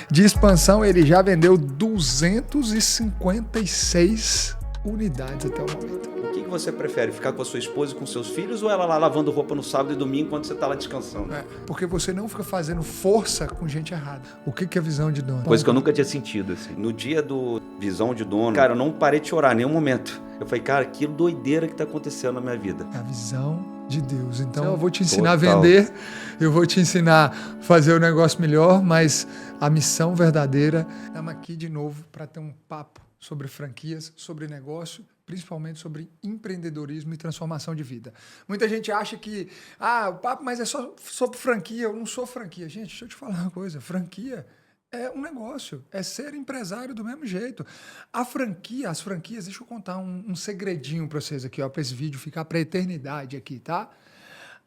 de expansão, ele já vendeu 256 unidades até o momento. O que você prefere? Ficar com a sua esposa e com seus filhos ou ela lá lavando roupa no sábado e domingo enquanto você está lá descansando? Porque você não fica fazendo força com gente errada. O que é visão de dono? Coisa que eu nunca tinha sentido, assim. No dia do visão de dono, cara, eu não parei de chorar em nenhum momento. Eu falei, cara, que doideira que tá acontecendo na minha vida. É a visão de Deus. Então eu vou te ensinar a vender, eu vou te ensinar a fazer o negócio melhor, mas a missão verdadeira, estamos aqui de novo para ter um papo sobre franquias, sobre negócio, principalmente sobre empreendedorismo e transformação de vida. Muita gente acha que, o papo, mas é só sobre franquia, eu não sou franquia. Gente, deixa eu te falar uma coisa, franquia é um negócio, é ser empresário do mesmo jeito. As franquias, deixa eu contar um segredinho para vocês aqui, para esse vídeo ficar para a eternidade aqui, tá?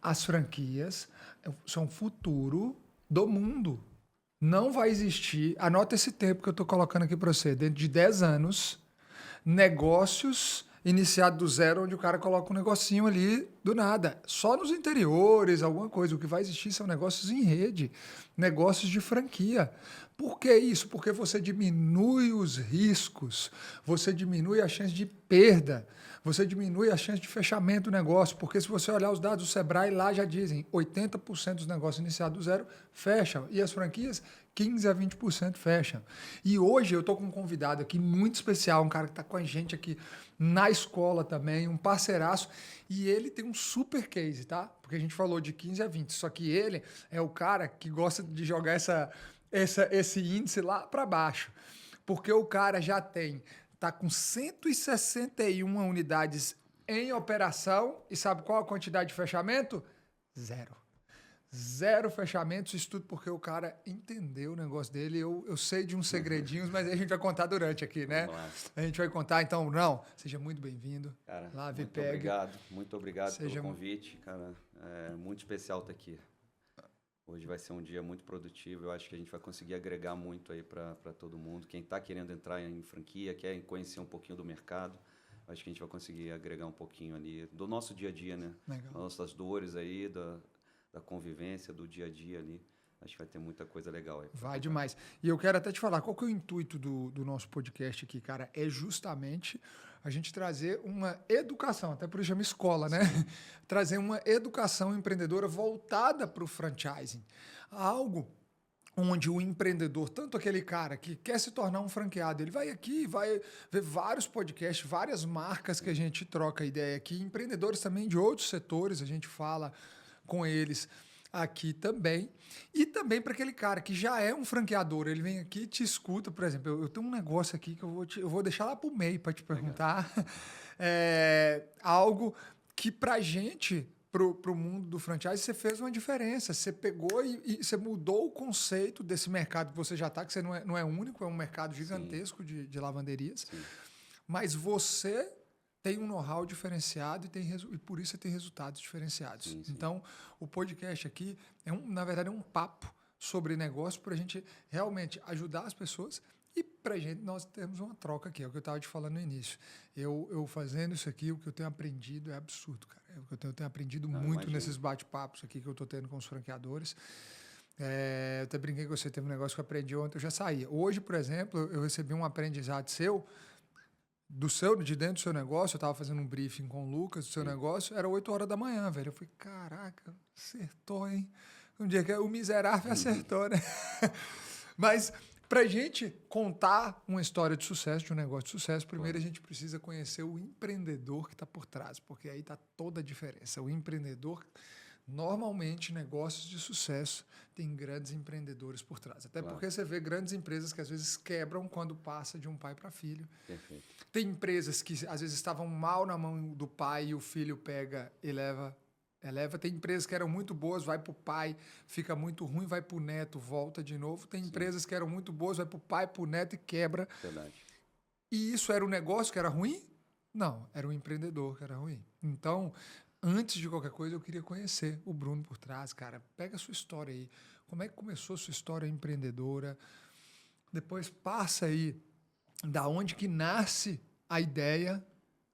As franquias são o futuro do mundo. Não vai existir, anota esse tempo que eu estou colocando aqui para você, dentro de 10 anos, negócios iniciados do zero, onde o cara coloca um negocinho ali do nada. Só nos interiores, alguma coisa. O que vai existir são negócios em rede, negócios de franquia. Por que isso? Porque você diminui os riscos, você diminui a chance de perda, você diminui a chance de fechamento do negócio, porque se você olhar os dados do Sebrae, lá já dizem 80% dos negócios iniciados do zero fecham, e as franquias 15% a 20% fecham. E hoje eu estou com um convidado aqui muito especial, um cara que está com a gente aqui na escola também, um parceiraço, e ele tem um super case, tá? Porque a gente falou de 15 a 20, só que ele é o cara que gosta de jogar esse índice lá para baixo, porque o cara já está com 161 unidades em operação e sabe qual a quantidade de fechamento? Zero fechamentos, isso tudo porque o cara entendeu o negócio dele. Eu sei de uns segredinhos, mas a gente vai contar durante aqui, né? A gente vai contar, então, seja muito bem-vindo. Cara, lá, muito obrigado pelo convite, cara. É muito especial estar aqui. Hoje vai ser um dia muito produtivo, eu acho que a gente vai conseguir agregar muito aí para todo mundo. Quem está querendo entrar em franquia, quer conhecer um pouquinho do mercado, acho que a gente vai conseguir agregar um pouquinho ali do nosso dia a dia, né? Legal. Nossas dores aí, da convivência, do dia a dia ali. Acho que vai ter muita coisa legal aí. Vai demais. E eu quero até te falar, qual que é o intuito do nosso podcast aqui, cara? É justamente a gente trazer uma educação, até por isso chama escola, né? Trazer uma educação empreendedora voltada para o franchising. Algo onde o empreendedor, tanto aquele cara que quer se tornar um franqueado, ele vai aqui, vai ver vários podcasts, várias marcas que a gente troca ideia aqui, empreendedores também de outros setores, a gente fala com eles aqui também. E também para aquele cara que já é um franqueador, ele vem aqui e te escuta, por exemplo, eu tenho um negócio aqui que eu vou deixar lá para o meio para te perguntar. Algo que para gente, pro mundo do franchise, você fez uma diferença. Você pegou e você mudou o conceito desse mercado que você já está, que você não é único, é um mercado gigantesco de lavanderias. Sim. Mas você tem um know-how diferenciado e por isso você tem resultados diferenciados. Sim. Então, o podcast aqui, na verdade, é um papo sobre negócio para a gente realmente ajudar as pessoas e para a gente nós temos uma troca aqui, é o que eu estava te falando no início. Eu fazendo isso aqui, o que eu tenho aprendido é absurdo, cara. O que eu tenho aprendido muito nesses bate-papos aqui que eu estou tendo com os franqueadores. Eu até brinquei com você, teve um negócio que eu aprendi ontem, eu já saía. Hoje, por exemplo, eu recebi um aprendizado de dentro do seu negócio, eu estava fazendo um briefing com o Lucas do seu negócio, era 8 horas da manhã, velho. Eu falei, caraca, acertou, hein? Um dia que o miserável acertou, né? Mas pra gente contar uma história de sucesso, de um negócio de sucesso, primeiro a gente precisa conhecer o empreendedor que está por trás, porque aí está toda a diferença. O empreendedor, normalmente, negócios de sucesso tem grandes empreendedores por trás. Até porque você vê grandes empresas que às vezes quebram quando passa de um pai para filho. Perfeito. Tem empresas que às vezes estavam mal na mão do pai e o filho pega e eleva. Tem empresas que eram muito boas, vai para o pai, fica muito ruim, vai para o neto, volta de novo. Tem empresas que eram muito boas, vai para o pai, para o neto e quebra. Verdade. E isso era um negócio que era ruim? Não, era um empreendedor que era ruim. Então, antes de qualquer coisa, eu queria conhecer o Bruno por trás, cara. Pega a sua história aí. Como é que começou a sua história empreendedora? Depois passa aí da onde que nasce a ideia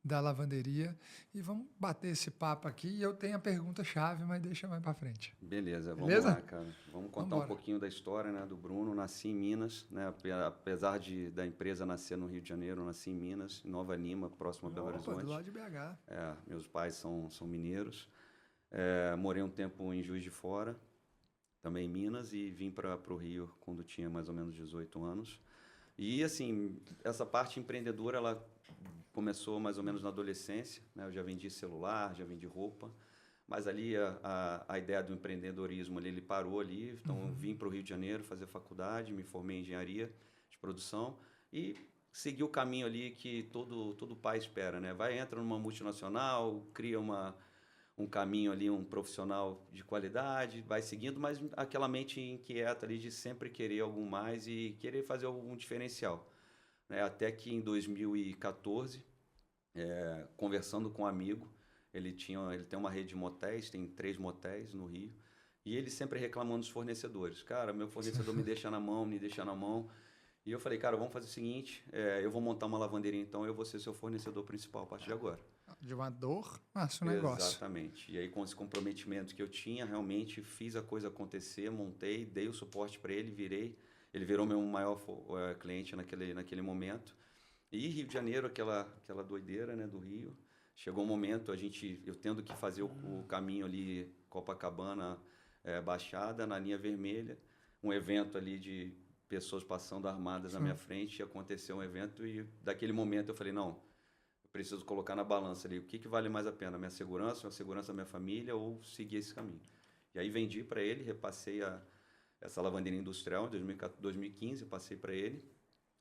da lavanderia e vamos bater esse papo aqui. E eu tenho a pergunta-chave, mas deixa mais para frente. Beleza? Vamos lá, cara. Vamos contar um pouquinho da história, né, do Bruno. Nasci em Minas, né? Apesar da empresa nascer no Rio de Janeiro, eu nasci em Minas, em Nova Lima, próximo a Belo Horizonte. Do lado de BH. Meus pais são mineiros. Morei um tempo em Juiz de Fora, também em Minas, e vim para o Rio quando tinha mais ou menos 18 anos. E, assim, essa parte empreendedora, ela começou mais ou menos na adolescência, né? Eu já vendi celular, já vendi roupa, mas ali a ideia do empreendedorismo ali, ele parou ali. Então, eu vim para o Rio de Janeiro fazer faculdade, me formei em engenharia de produção e segui o caminho ali que todo pai espera, né? Entra numa multinacional, cria um caminho ali, um profissional de qualidade, vai seguindo, mas aquela mente inquieta ali de sempre querer algo mais e querer fazer algum diferencial, né? Até que em 2014, conversando com um amigo, ele tem uma rede de motéis, tem 3 motéis no Rio, e ele sempre reclamando dos fornecedores. Cara, meu fornecedor me deixa na mão, me deixa na mão. E eu falei, cara, vamos fazer o seguinte, eu vou montar uma lavanderia, então eu vou ser seu fornecedor principal a partir de agora. De uma dor, nasce um negócio. Exatamente. E aí, com esse comprometimento que eu tinha, realmente fiz a coisa acontecer, montei, dei o suporte para ele, ele virou meu maior cliente naquele momento. E Rio de Janeiro, aquela doideira, né, do Rio, chegou um momento, eu tendo que fazer o caminho ali, Copacabana, Baixada, na linha vermelha, um evento ali de pessoas passando armadas na minha frente, aconteceu um evento e daquele momento eu falei, não, eu preciso colocar na balança ali, o que vale mais a pena, a segurança da minha família ou seguir esse caminho. E aí vendi para ele, repassei essa lavanderia industrial em 2015, passei para ele,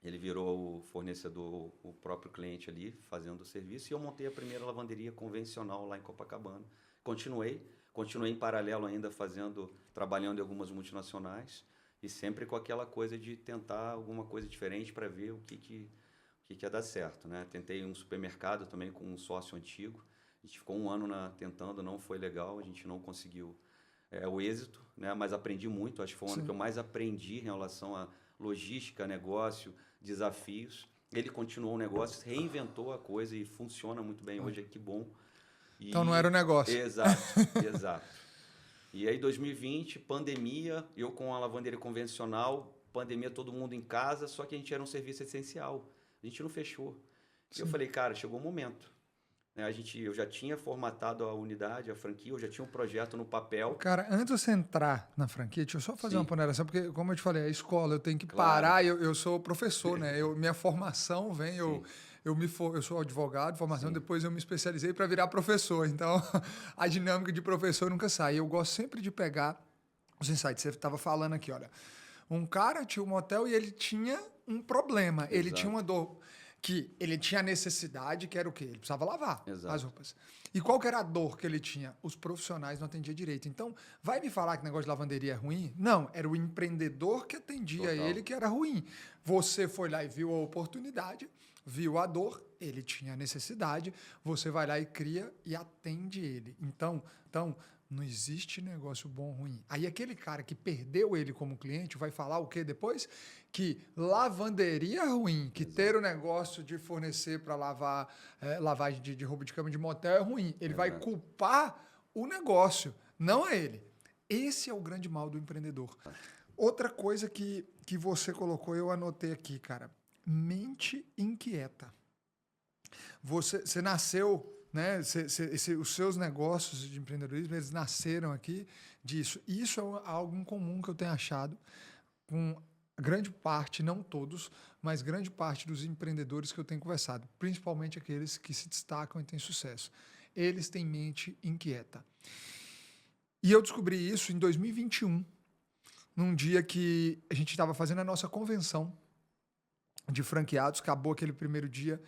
ele virou o fornecedor, o próprio cliente ali, fazendo o serviço, e eu montei a primeira lavanderia convencional lá em Copacabana. Continuei em paralelo ainda trabalhando em algumas multinacionais, e sempre com aquela coisa de tentar alguma coisa diferente para ver o que ia dar certo, né? Tentei um supermercado também com um sócio antigo. A gente ficou um ano tentando, não foi legal, a gente não conseguiu o êxito, né? Mas aprendi muito, acho que foi o ano que eu mais aprendi em relação a logística, negócio, desafios. Ele continuou o negócio, reinventou a coisa e funciona muito bem hoje, que bom. Então não era o negócio. Exato. E aí, 2020, pandemia, eu com a lavanderia convencional, pandemia, todo mundo em casa, só que a gente era um serviço essencial. A gente não fechou. E eu falei, cara, chegou o momento. Eu já tinha formatado a unidade, a franquia, eu já tinha um projeto no papel. Cara, antes de você entrar na franquia, deixa eu só fazer uma ponderação, porque, como eu te falei, a escola, eu tenho que parar, eu sou professor, né? Minha formação vem, eu sou advogado de formação, depois eu me especializei para virar professor. Então, a dinâmica de professor nunca sai. Eu gosto sempre de pegar os insights. Você estava falando aqui, olha, um cara tinha um motel e ele tinha um problema, ele tinha uma dor. Que ele tinha a necessidade, que era o quê? Ele precisava lavar as roupas. E qual que era a dor que ele tinha? Os profissionais não atendiam direito. Então, vai me falar que o negócio de lavanderia é ruim? Não, era o empreendedor que atendia ele que era ruim. Você foi lá e viu a oportunidade, viu a dor, ele tinha a necessidade, você vai lá e cria e atende ele. Então não existe negócio bom ou ruim. Aí aquele cara que perdeu ele como cliente vai falar o quê depois? Que lavanderia é ruim, que ter o negócio de fornecer para lavagem de roupa de cama de motel é ruim. Ele vai culpar o negócio, não é ele. Esse é o grande mal do empreendedor. Outra coisa que você colocou, eu anotei aqui, cara. Mente inquieta. Você nasceu... Né? Os seus negócios de empreendedorismo, eles nasceram aqui disso. E isso é algo comum que eu tenho achado com grande parte, não todos, mas grande parte dos empreendedores que eu tenho conversado, principalmente aqueles que se destacam e têm sucesso. Eles têm mente inquieta. E eu descobri isso em 2021, num dia que a gente estava fazendo a nossa convenção de franqueados, acabou aquele primeiro dia.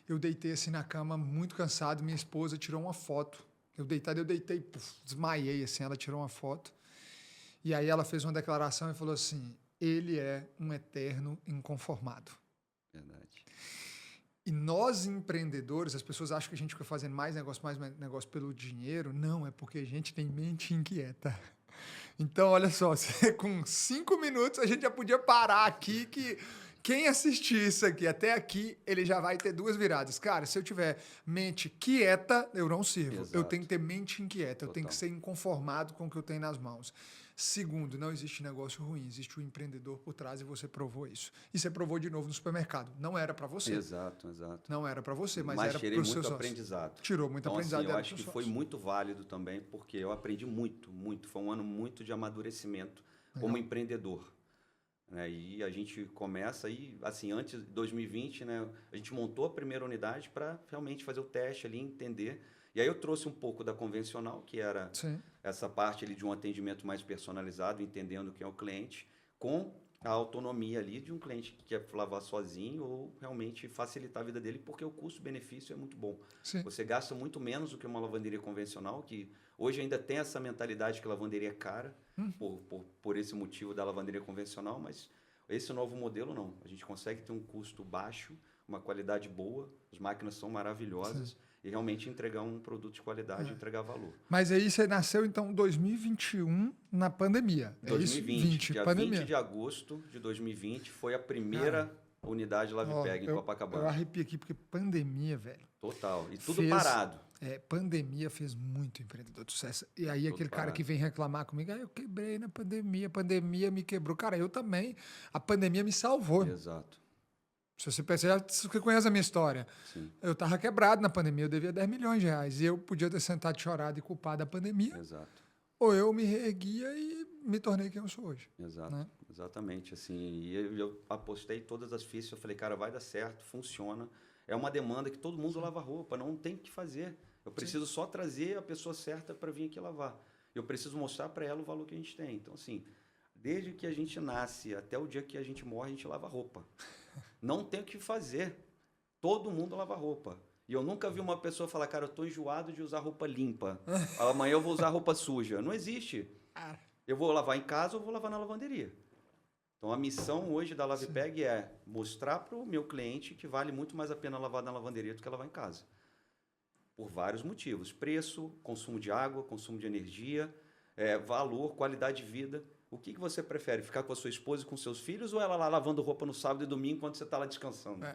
Eu deitei assim na cama, muito cansado. Minha esposa tirou uma foto. Eu deitei, desmaiei assim. Ela tirou uma foto. E aí ela fez uma declaração e falou assim: ele é um eterno inconformado. Verdade. E nós, empreendedores, as pessoas acham que a gente fica fazendo mais negócio pelo dinheiro. Não, é porque a gente tem mente inquieta. Então, olha só, com 5 minutos a gente já podia parar aqui que Quem assistir isso aqui até aqui, ele já vai ter 2 viradas. Cara, se eu tiver mente quieta, eu não sirvo. Exato. Eu tenho que ter mente inquieta. Total. Eu tenho que ser inconformado com o que eu tenho nas mãos. Segundo, não existe negócio ruim. Existe o empreendedor por trás e você provou isso. E você provou de novo no supermercado. Não era para você. Exato. Não era para você, mas era para os seus sócios. Aprendizado. Tirou muito aprendizado. Assim, eu acho que foi muito válido também, porque eu aprendi muito. Foi um ano muito de amadurecimento como empreendedor. E a gente começa aí, assim, antes de 2020, né, a gente montou a primeira unidade para realmente fazer o teste ali, entender. E aí eu trouxe um pouco da convencional, que era essa parte ali de um atendimento mais personalizado, entendendo quem é o cliente, com a autonomia ali de um cliente que quer lavar sozinho ou realmente facilitar a vida dele, porque o custo-benefício é muito bom. Sim. Você gasta muito menos do que uma lavanderia convencional, que hoje ainda tem essa mentalidade que a lavanderia é cara, por esse motivo da lavanderia convencional, mas esse novo modelo não. A gente consegue ter um custo baixo, uma qualidade boa, as máquinas são maravilhosas e realmente entregar um produto de qualidade, entregar valor. Mas aí você nasceu, então, em 2021, na pandemia. 2020, dia pandemia. 20 de agosto de 2020, foi a primeira unidade LavePeg em Copacabana. Eu arrepio aqui, porque pandemia, velho. Total. E tudo parado. Pandemia fez muito empreendedor de sucesso. E aí tudo aquele parado. Cara que vem reclamar comigo, eu quebrei na pandemia, a pandemia me quebrou. Cara, eu também. A pandemia me salvou. Exato. Se você percebe, você conhece a minha história. Sim. Eu estava quebrado na pandemia, eu devia 10 milhões de reais. E eu podia ter sentado chorado e culpado a pandemia. Exato. Ou eu me reerguia e me tornei quem eu sou hoje. Exato. Né? Exatamente. Assim, e eu apostei todas as fichas, eu falei, cara, vai dar certo, funciona. É uma demanda que todo mundo lava roupa, não tem o que fazer. Eu preciso só trazer a pessoa certa para vir aqui lavar. Eu preciso mostrar para ela o valor que a gente tem. Então, assim, desde que a gente nasce até o dia que a gente morre, a gente lava roupa. Não tem o que fazer. Todo mundo lava roupa. E eu nunca vi uma pessoa falar, cara, eu estou enjoado de usar roupa limpa. Amanhã eu vou usar roupa suja. Não existe. Eu vou lavar em casa ou vou lavar na lavanderia. Então, a missão hoje da LavePeg é mostrar para o meu cliente que vale muito mais a pena lavar na lavanderia do que lavar em casa. Por vários motivos. Preço, consumo de água, consumo de energia, valor, qualidade de vida. O que você prefere? Ficar com a sua esposa e com seus filhos ou ela lá lavando roupa no sábado e domingo enquanto você está lá descansando?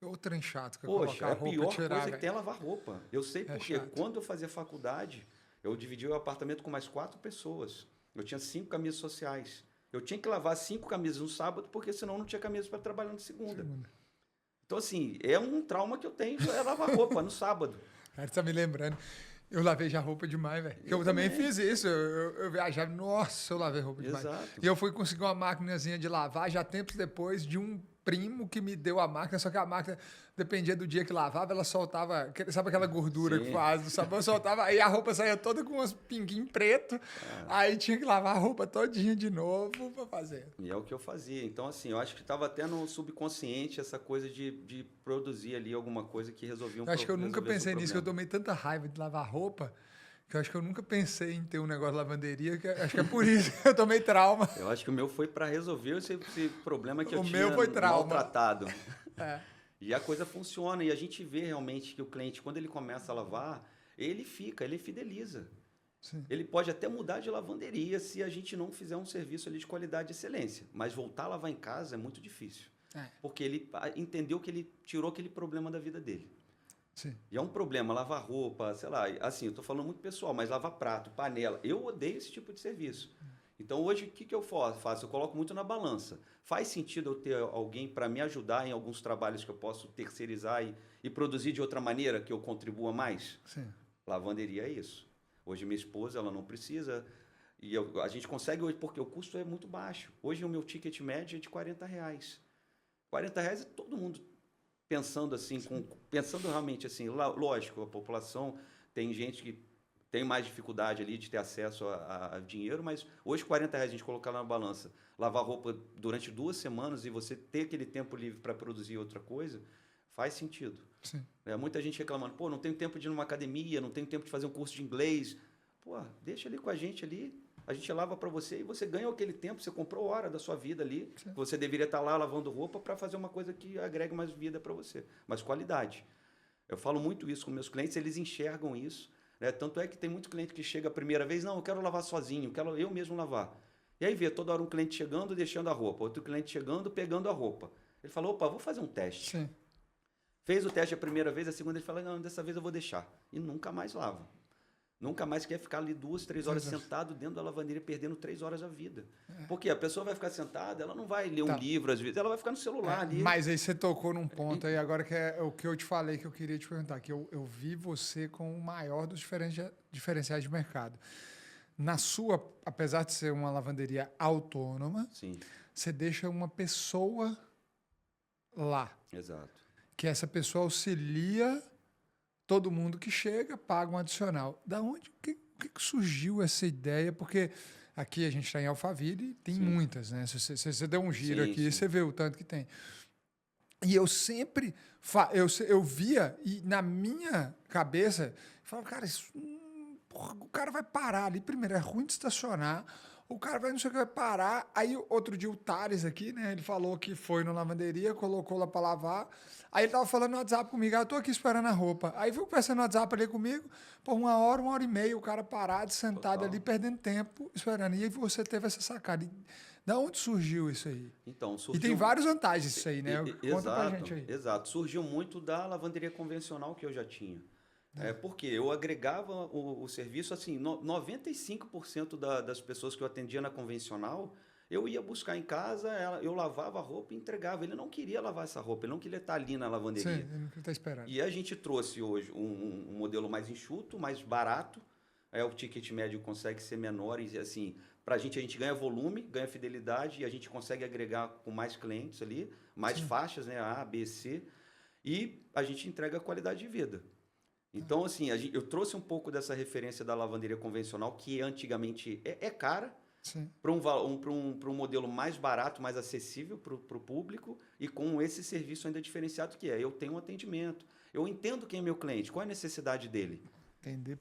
Outra chato que Poxa, a roupa, pior tirar, coisa que tem é lavar roupa. Eu sei porque quando eu fazia faculdade, eu dividi o apartamento com mais 4 pessoas. Eu tinha 5 camisas sociais. Eu tinha que lavar 5 camisas no sábado, porque senão não tinha camisas para trabalhar na segunda. Então, assim, é um trauma que eu tenho, é lavar roupa no sábado. Cara, você tá me lembrando. Eu lavei já roupa demais, velho. Eu também fiz isso. Eu viajava, nossa, eu lavei roupa demais. Exato. E eu fui conseguir uma maquinazinha de lavar já tempos depois de um primo que me deu a máquina, só que a máquina, dependia do dia que lavava, ela soltava, sabe aquela gordura que faz do sabão, soltava, aí a roupa saía toda com umas pinguinhos preto, aí tinha que lavar a roupa todinha de novo pra fazer. E é o que eu fazia. Então, assim, eu acho que estava até no subconsciente essa coisa de produzir ali alguma coisa que resolvia um problema. Acho que eu nunca pensei nisso, que eu tomei tanta raiva de lavar roupa, que eu acho que eu nunca pensei em ter um negócio de lavanderia, que acho que é por isso que eu tomei trauma. Eu acho que o meu foi para resolver esse problema que eu tinha meu foi trauma. Maltratado. E a coisa funciona. E a gente vê realmente que o cliente, quando ele começa a lavar, ele fideliza. Sim. Ele pode até mudar de lavanderia se a gente não fizer um serviço ali de qualidade e excelência. Mas voltar a lavar em casa é muito difícil. Porque ele entendeu que ele tirou aquele problema da vida dele. Sim. E é um problema, lavar roupa, sei lá, assim, eu estou falando muito pessoal, mas lavar prato, panela, eu odeio esse tipo de serviço. Então, hoje, o que eu faço? Eu coloco muito na balança. Faz sentido eu ter alguém para me ajudar em alguns trabalhos que eu posso terceirizar e produzir de outra maneira, que eu contribua mais? Sim. Lavanderia é isso. Hoje, minha esposa, ela não precisa, e a gente consegue hoje, porque o custo é muito baixo. Hoje, o meu ticket médio é de R$40. R$40 é todo mundo pensando assim, pensando realmente assim, lógico, a população tem gente que tem mais dificuldade ali de ter acesso a dinheiro, mas hoje R$40 a gente colocar na balança, lavar roupa durante 2 semanas e você ter aquele tempo livre para produzir outra coisa, faz sentido. Sim. Muita gente reclamando, não tenho tempo de ir numa academia, não tenho tempo de fazer um curso de inglês. Deixa ali com a gente ali, a gente lava para você e você ganha aquele tempo, você comprou hora da sua vida ali, Sim. Você deveria estar lá lavando roupa para fazer uma coisa que agregue mais vida para você, mais qualidade. Eu falo muito isso com meus clientes, eles enxergam isso, né? Tanto é que tem muito cliente que chega a primeira vez, não, eu quero lavar sozinho, quero eu mesmo lavar. E aí vê toda hora um cliente chegando, deixando a roupa, outro cliente chegando, pegando a roupa. Ele falou, opa, vou fazer um teste. Sim. Fez o teste a primeira vez, a segunda ele falou, não, dessa vez eu vou deixar. E nunca mais lava. Nunca mais quer ficar ali 2, 3 horas sentado dentro da lavanderia, perdendo 3 horas da vida. Porque a pessoa vai ficar sentada, ela não vai ler um livro, às vezes, ela vai ficar no celular ali. Mas aí você tocou num ponto aí, agora que é o que eu te falei, que eu queria te perguntar, que eu vi você com o maior dos diferenciais de mercado. Na sua, apesar de ser uma lavanderia autônoma, sim, você deixa uma pessoa lá. Exato. Que essa pessoa auxilia todo mundo que chega, paga um adicional. Da onde, o que surgiu essa ideia? Porque aqui a gente está em Alphaville, tem sim, muitas, né? Se você der um giro sim, aqui, sim, você vê o tanto que tem. E eu sempre, eu via, e na minha cabeça, eu falava, cara, isso, porra, o cara vai parar ali. Primeiro, é ruim de estacionar. O cara vai, não sei o que, vai parar. Aí, outro dia, o Thales aqui, né? Ele falou que foi na lavanderia, colocou lá pra lavar. Aí, ele tava falando no WhatsApp comigo. Eu tô aqui esperando a roupa. Aí, foi conversando no WhatsApp ali comigo. Por 1 hora e meia, o cara parado, sentado Total. ali, perdendo tempo, esperando. E aí, você teve essa sacada. E da onde surgiu isso aí? Então, surgiu... E tem várias vantagens isso aí, né? Conta pra gente aí. Exato. Surgiu muito da lavanderia convencional que eu já tinha. Porque eu agregava o serviço, assim, 95% das pessoas que eu atendia na convencional, eu ia buscar em casa, eu lavava a roupa e entregava. Ele não queria lavar essa roupa, ele não queria estar ali na lavanderia. Sim, ele não queria estar esperando. E a gente trouxe hoje um modelo mais enxuto, mais barato. O ticket médio consegue ser menor e, assim, para a gente ganha volume, ganha fidelidade e a gente consegue agregar com mais clientes ali, mais faixas, né, A, B, C, e a gente entrega qualidade de vida. Então, assim, eu trouxe um pouco dessa referência da lavanderia convencional, que antigamente é cara, para um modelo mais barato, mais acessível para o público, e com esse serviço ainda diferenciado que é. Eu tenho um atendimento, eu entendo quem é meu cliente, qual é a necessidade dele.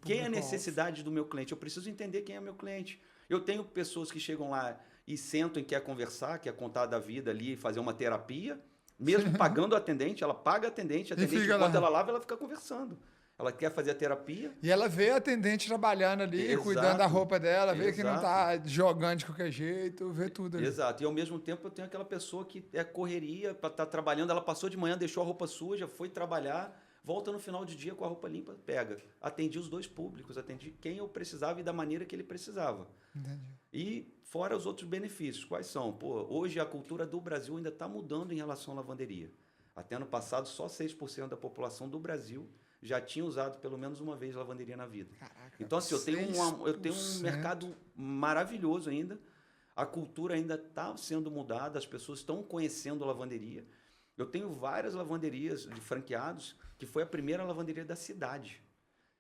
Quem é a necessidade do meu cliente? Eu preciso entender quem é meu cliente. Eu tenho pessoas que chegam lá e sentam e quer conversar, quer contar da vida ali, fazer uma terapia, mesmo pagando o atendente, ela paga a atendente enquanto ela lava, ela fica conversando. Ela quer fazer a terapia. E ela vê a atendente trabalhando ali, cuidando da roupa dela, vê que não está jogando de qualquer jeito, vê tudo ali. Exato. E ao mesmo tempo eu tenho aquela pessoa que é correria, para estar trabalhando, ela passou de manhã, deixou a roupa suja, foi trabalhar, volta no final de dia com a roupa limpa, pega. Atendi os dois públicos, atendi quem eu precisava e da maneira que ele precisava. Entendi. E fora os outros benefícios, quais são? Hoje a cultura do Brasil ainda está mudando em relação à lavanderia. Até ano passado, só 6% da população do Brasil já tinha usado pelo menos uma vez lavanderia na vida. Caraca, então, assim, eu tenho um mercado maravilhoso ainda. A cultura ainda está sendo mudada, as pessoas estão conhecendo a lavanderia. Eu tenho várias lavanderias de franqueados, que foi a primeira lavanderia da cidade.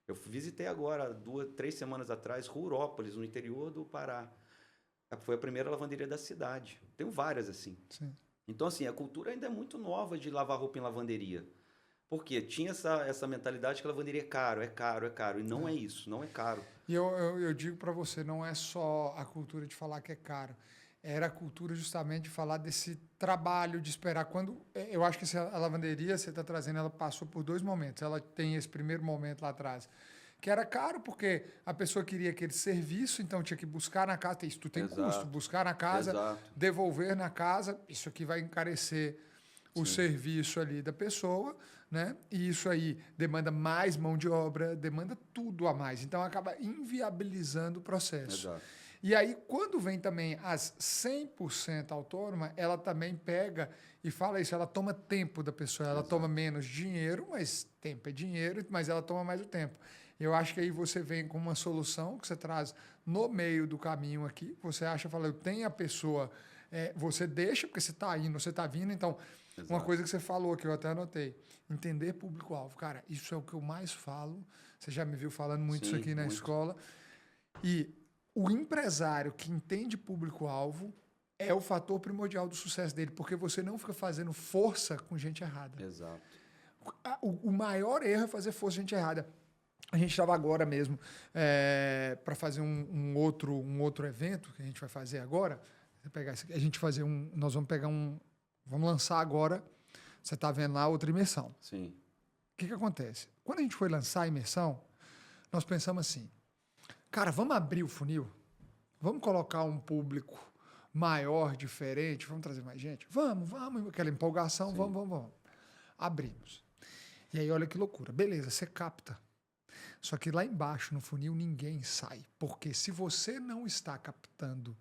Eu visitei agora, 2, 3 semanas atrás, Rurópolis, no interior do Pará. Foi a primeira lavanderia da cidade. Tenho várias assim. Sim. Então, assim, a cultura ainda é muito nova de lavar roupa em lavanderia. Porque tinha essa mentalidade que a lavanderia é caro. E não é isso, não é caro. E eu digo para você, não é só a cultura de falar que é caro. Era a cultura justamente de falar desse trabalho, de esperar. Eu acho que a lavanderia, você está trazendo, ela passou por 2 momentos. Ela tem esse primeiro momento lá atrás, que era caro porque a pessoa queria aquele serviço, então tinha que buscar na casa. Isso tudo tem custo. Buscar na casa, devolver na casa. Isso aqui vai encarecer o serviço ali da pessoa, né? E isso aí demanda mais mão de obra, demanda tudo a mais. Então, acaba inviabilizando o processo. Exato. E aí, quando vem também as 100% autônoma, ela também pega e fala isso, ela toma tempo da pessoa, ela toma menos dinheiro, mas tempo é dinheiro, mas ela toma mais o tempo. Eu acho que aí você vem com uma solução que você traz no meio do caminho aqui, você acha, fala, eu tenho a pessoa, você deixa, porque você está indo, você está vindo, então... Exato. Uma coisa que você falou, que eu até anotei, entender público-alvo. Cara, isso é o que eu mais falo. Você já me viu falando muito isso aqui na escola. E o empresário que entende público-alvo é o fator primordial do sucesso dele, porque você não fica fazendo força com gente errada. Exato. O maior erro é fazer força com gente errada. A gente estava agora mesmo para fazer um outro evento que a gente vai fazer agora. A gente fazer nós vamos pegar Vamos lançar agora, você está vendo lá, outra imersão. Sim. O que acontece? Quando a gente foi lançar a imersão, nós pensamos assim, cara, vamos abrir o funil? Vamos colocar um público maior, diferente, vamos trazer mais gente? Vamos, aquela empolgação, Sim. vamos. Abrimos. E aí, olha que loucura. Beleza, você capta. Só que lá embaixo, no funil, ninguém sai. Porque se você não está captando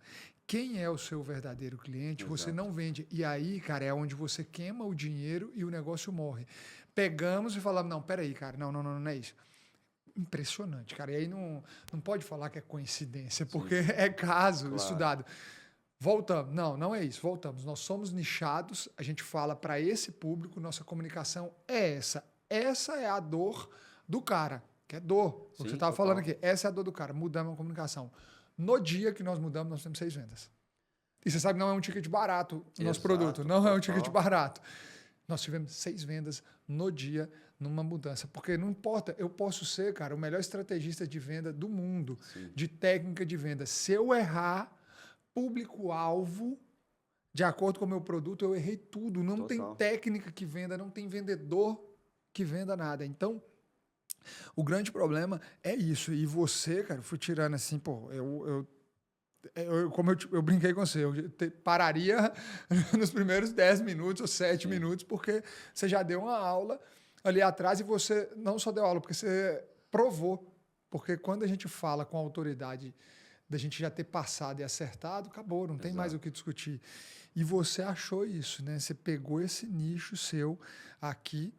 quem é o seu verdadeiro cliente, Exato. Você não vende. E aí, cara, é onde você queima o dinheiro e o negócio morre. Pegamos e falamos, não, peraí, cara, não é isso. Impressionante, cara. E aí não pode falar que é coincidência, porque Sim. É caso estudado. Voltamos. Não é isso. Voltamos. Nós somos nichados, a gente fala para esse público, nossa comunicação é essa. Essa é a dor do cara, que é dor. Sim, você estava falando aqui. Essa é a dor do cara. Mudamos a comunicação. No dia que nós mudamos, nós temos 6 vendas. E você sabe que não é um ticket barato o nosso produto. Não é um ticket barato. Nós tivemos 6 vendas no dia, numa mudança. Porque não importa, eu posso ser, cara, o melhor estrategista de venda do mundo, Sim. de técnica de venda. Se eu errar público-alvo, de acordo com o meu produto, eu errei tudo. Não tem técnica que venda, não tem vendedor que venda nada. Então, o grande problema é isso. E você, cara, eu fui tirando assim, pô, como eu brinquei com você, eu pararia nos primeiros 10 minutos ou 7 minutos, porque você já deu uma aula ali atrás e você não só deu aula, porque você provou. Porque quando a gente fala com a autoridade da gente já ter passado e acertado, acabou, não tem mais o que discutir. E você achou isso, né? Você pegou esse nicho seu aqui,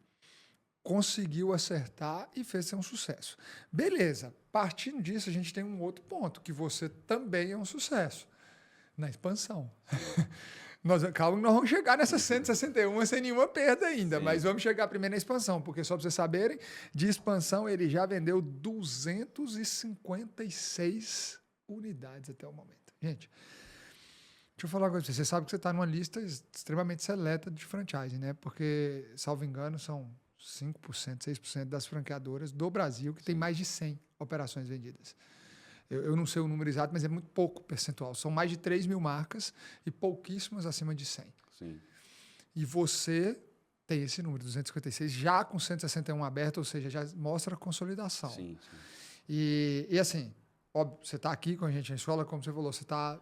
conseguiu acertar e fez ser um sucesso. Beleza, partindo disso, a gente tem um outro ponto, que você também é um sucesso, na expansão. Calma que nós vamos chegar nessa 161 sem nenhuma perda ainda, Sim. mas vamos chegar primeiro na expansão, porque só para vocês saberem, de expansão ele já vendeu 256 unidades até o momento. Gente, deixa eu falar uma coisa pra você. Você sabe que você está numa lista extremamente seleta de franchise, né? Porque, salvo engano, são 5%, 6% das franqueadoras do Brasil que tem mais de 100 operações vendidas. Eu não sei o número exato, mas é muito pouco percentual. São mais de 3 mil marcas e pouquíssimas acima de 100. Sim. E você tem esse número, 256, já com 161 aberto, ou seja, já mostra a consolidação. Sim. E assim, óbvio, você está aqui com a gente na escola, como você falou, você está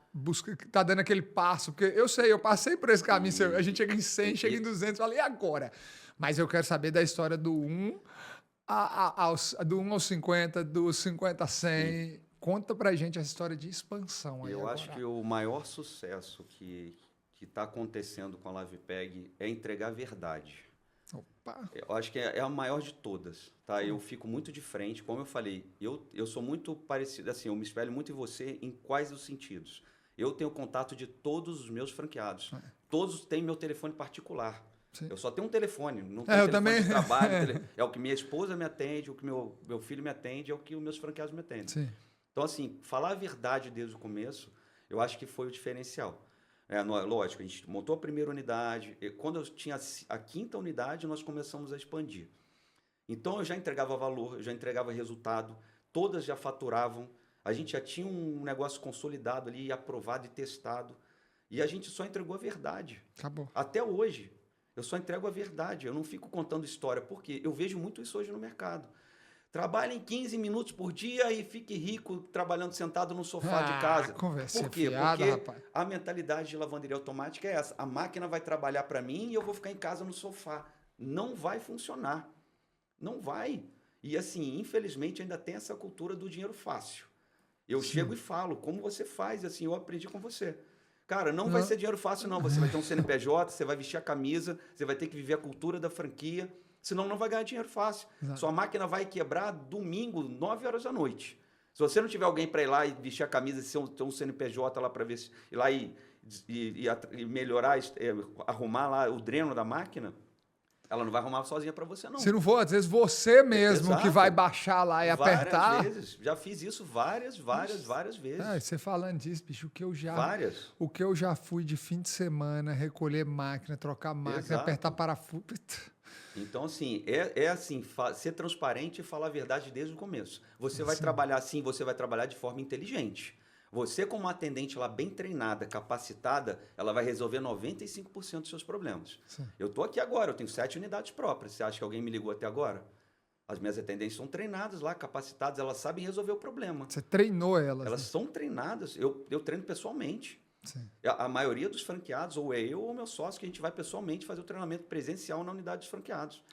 dando aquele passo, porque eu passei por esse caminho, a gente chega em 100, chega em 200, falei, e agora? Mas eu quero saber da história do 1 do 1 aos 50, do 50 a 100. Sim. Conta pra gente essa história de expansão. Eu acho que o maior sucesso que está acontecendo com a LivePeg é entregar a verdade. Opa. Eu acho que é a maior de todas, tá? Eu fico muito de frente, como eu falei, eu sou muito parecido, assim, eu me espelho muito em você em quais os sentidos. Eu tenho contato de todos os meus franqueados. Todos têm meu telefone particular. Sim. Eu só tenho um telefone, não tenho telefone também. De trabalho. É o que minha esposa me atende, o que meu filho me atende, é o que os meus franqueados me atendem. Sim. Então, assim, falar a verdade desde o começo, eu acho que foi o diferencial. Lógico, a gente montou a primeira unidade. Quando eu tinha a 5ª unidade, nós começamos a expandir. Então, eu já entregava valor, eu já entregava resultado, todas já faturavam. A gente já tinha um negócio consolidado ali, aprovado e testado. E a gente só entregou a verdade. Acabou. Até hoje, eu só entrego a verdade. Eu não fico contando história, porque eu vejo muito isso hoje no mercado. Trabalhe 15 minutos por dia e fique rico trabalhando sentado no sofá de casa. Por quê? Fiada, porque rapaz. A mentalidade de lavanderia automática é essa. A máquina vai trabalhar para mim e eu vou ficar em casa no sofá. Não vai funcionar. Não vai. E assim, infelizmente, ainda tem essa cultura do dinheiro fácil. Eu chego e falo, como você faz? Assim, eu aprendi com você. Cara, não vai ser dinheiro fácil, não. Você vai ter um CNPJ, você vai vestir a camisa, você vai ter que viver a cultura da franquia. Senão não vai ganhar dinheiro fácil. Exato. Sua máquina vai quebrar domingo, 9 horas da noite. Se você não tiver alguém para ir lá e vestir a camisa, ter um CNPJ lá para ver se ir lá e melhorar, arrumar lá o dreno da máquina, ela não vai arrumar sozinha para você, não. Se não for, às vezes você mesmo que vai baixar lá e apertar. Várias vezes. Já fiz isso várias vezes. Você falando disso, bicho, o que eu já fui de fim de semana, recolher máquina, trocar máquina, apertar parafuso. Então, assim, ser transparente e falar a verdade desde o começo. Você vai trabalhar assim, você vai trabalhar de forma inteligente. Você, como atendente lá bem treinada, capacitada, ela vai resolver 95% dos seus problemas. Sim. Eu estou aqui agora, eu tenho 7 unidades próprias. Você acha que alguém me ligou até agora? As minhas atendentes são treinadas lá, capacitadas, elas sabem resolver o problema. Você treinou elas? Elas são treinadas, eu treino pessoalmente. Sim. A maioria dos franqueados, ou é eu ou meu sócio, que a gente vai pessoalmente fazer o treinamento presencial na unidade dos franqueados.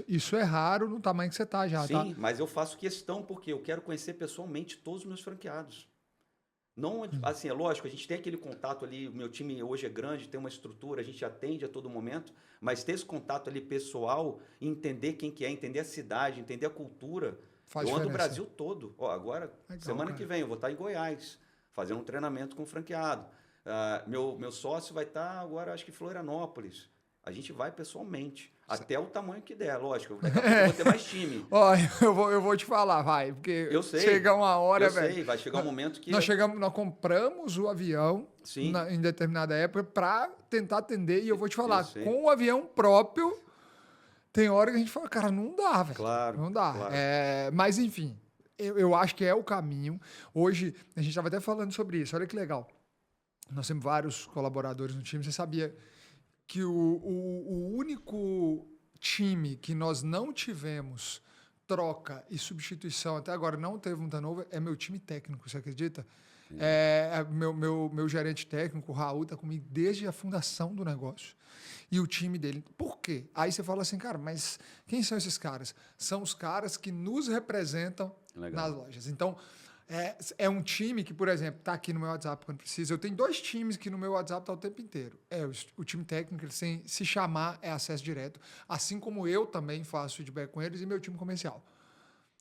Isso é raro no tamanho que você tá já, tá? Sim, mas eu faço questão porque eu quero conhecer pessoalmente todos os meus franqueados. Não, assim, é lógico, a gente tem aquele contato ali, o meu time hoje é grande, tem uma estrutura, a gente atende a todo momento, mas ter esse contato ali pessoal, entender quem que é, entender a cidade, entender a cultura. Faz Eu ando o diferença. Brasil todo. Ó, agora, Legal, semana cara. que vem, eu vou estar em Goiás, fazendo um treinamento com franqueado. Meu sócio vai estar agora, acho que em Florianópolis. A gente vai pessoalmente, até o tamanho que der, lógico. Daqui a pouco eu vou ter mais time. Ó, eu vou te falar, vai, porque Eu sei. chega uma hora, velho. Eu sei, vai chegar um momento que... Nós compramos o avião em determinada época para tentar atender, e eu vou te falar, com o avião próprio, tem hora que a gente fala, cara, não dá, velho. Claro. Não dá. Claro. Mas, enfim, eu acho que é o caminho. Hoje, a gente estava até falando sobre isso, olha que legal. Nós temos vários colaboradores no time, você sabia que o único time que nós não tivemos troca e substituição até agora, não teve um turnover, é meu time técnico, você acredita? Meu gerente técnico, o Raul, está comigo desde a fundação do negócio. E o time dele. Por quê? Aí você fala assim, cara, mas quem são esses caras? São os caras que nos representam nas lojas. Então, é um time que, por exemplo, está aqui no meu WhatsApp quando precisa. Eu tenho 2 times que no meu WhatsApp está o tempo inteiro. O time técnico, ele sem se chamar, é acesso direto. Assim como eu também faço feedback com eles e meu time comercial.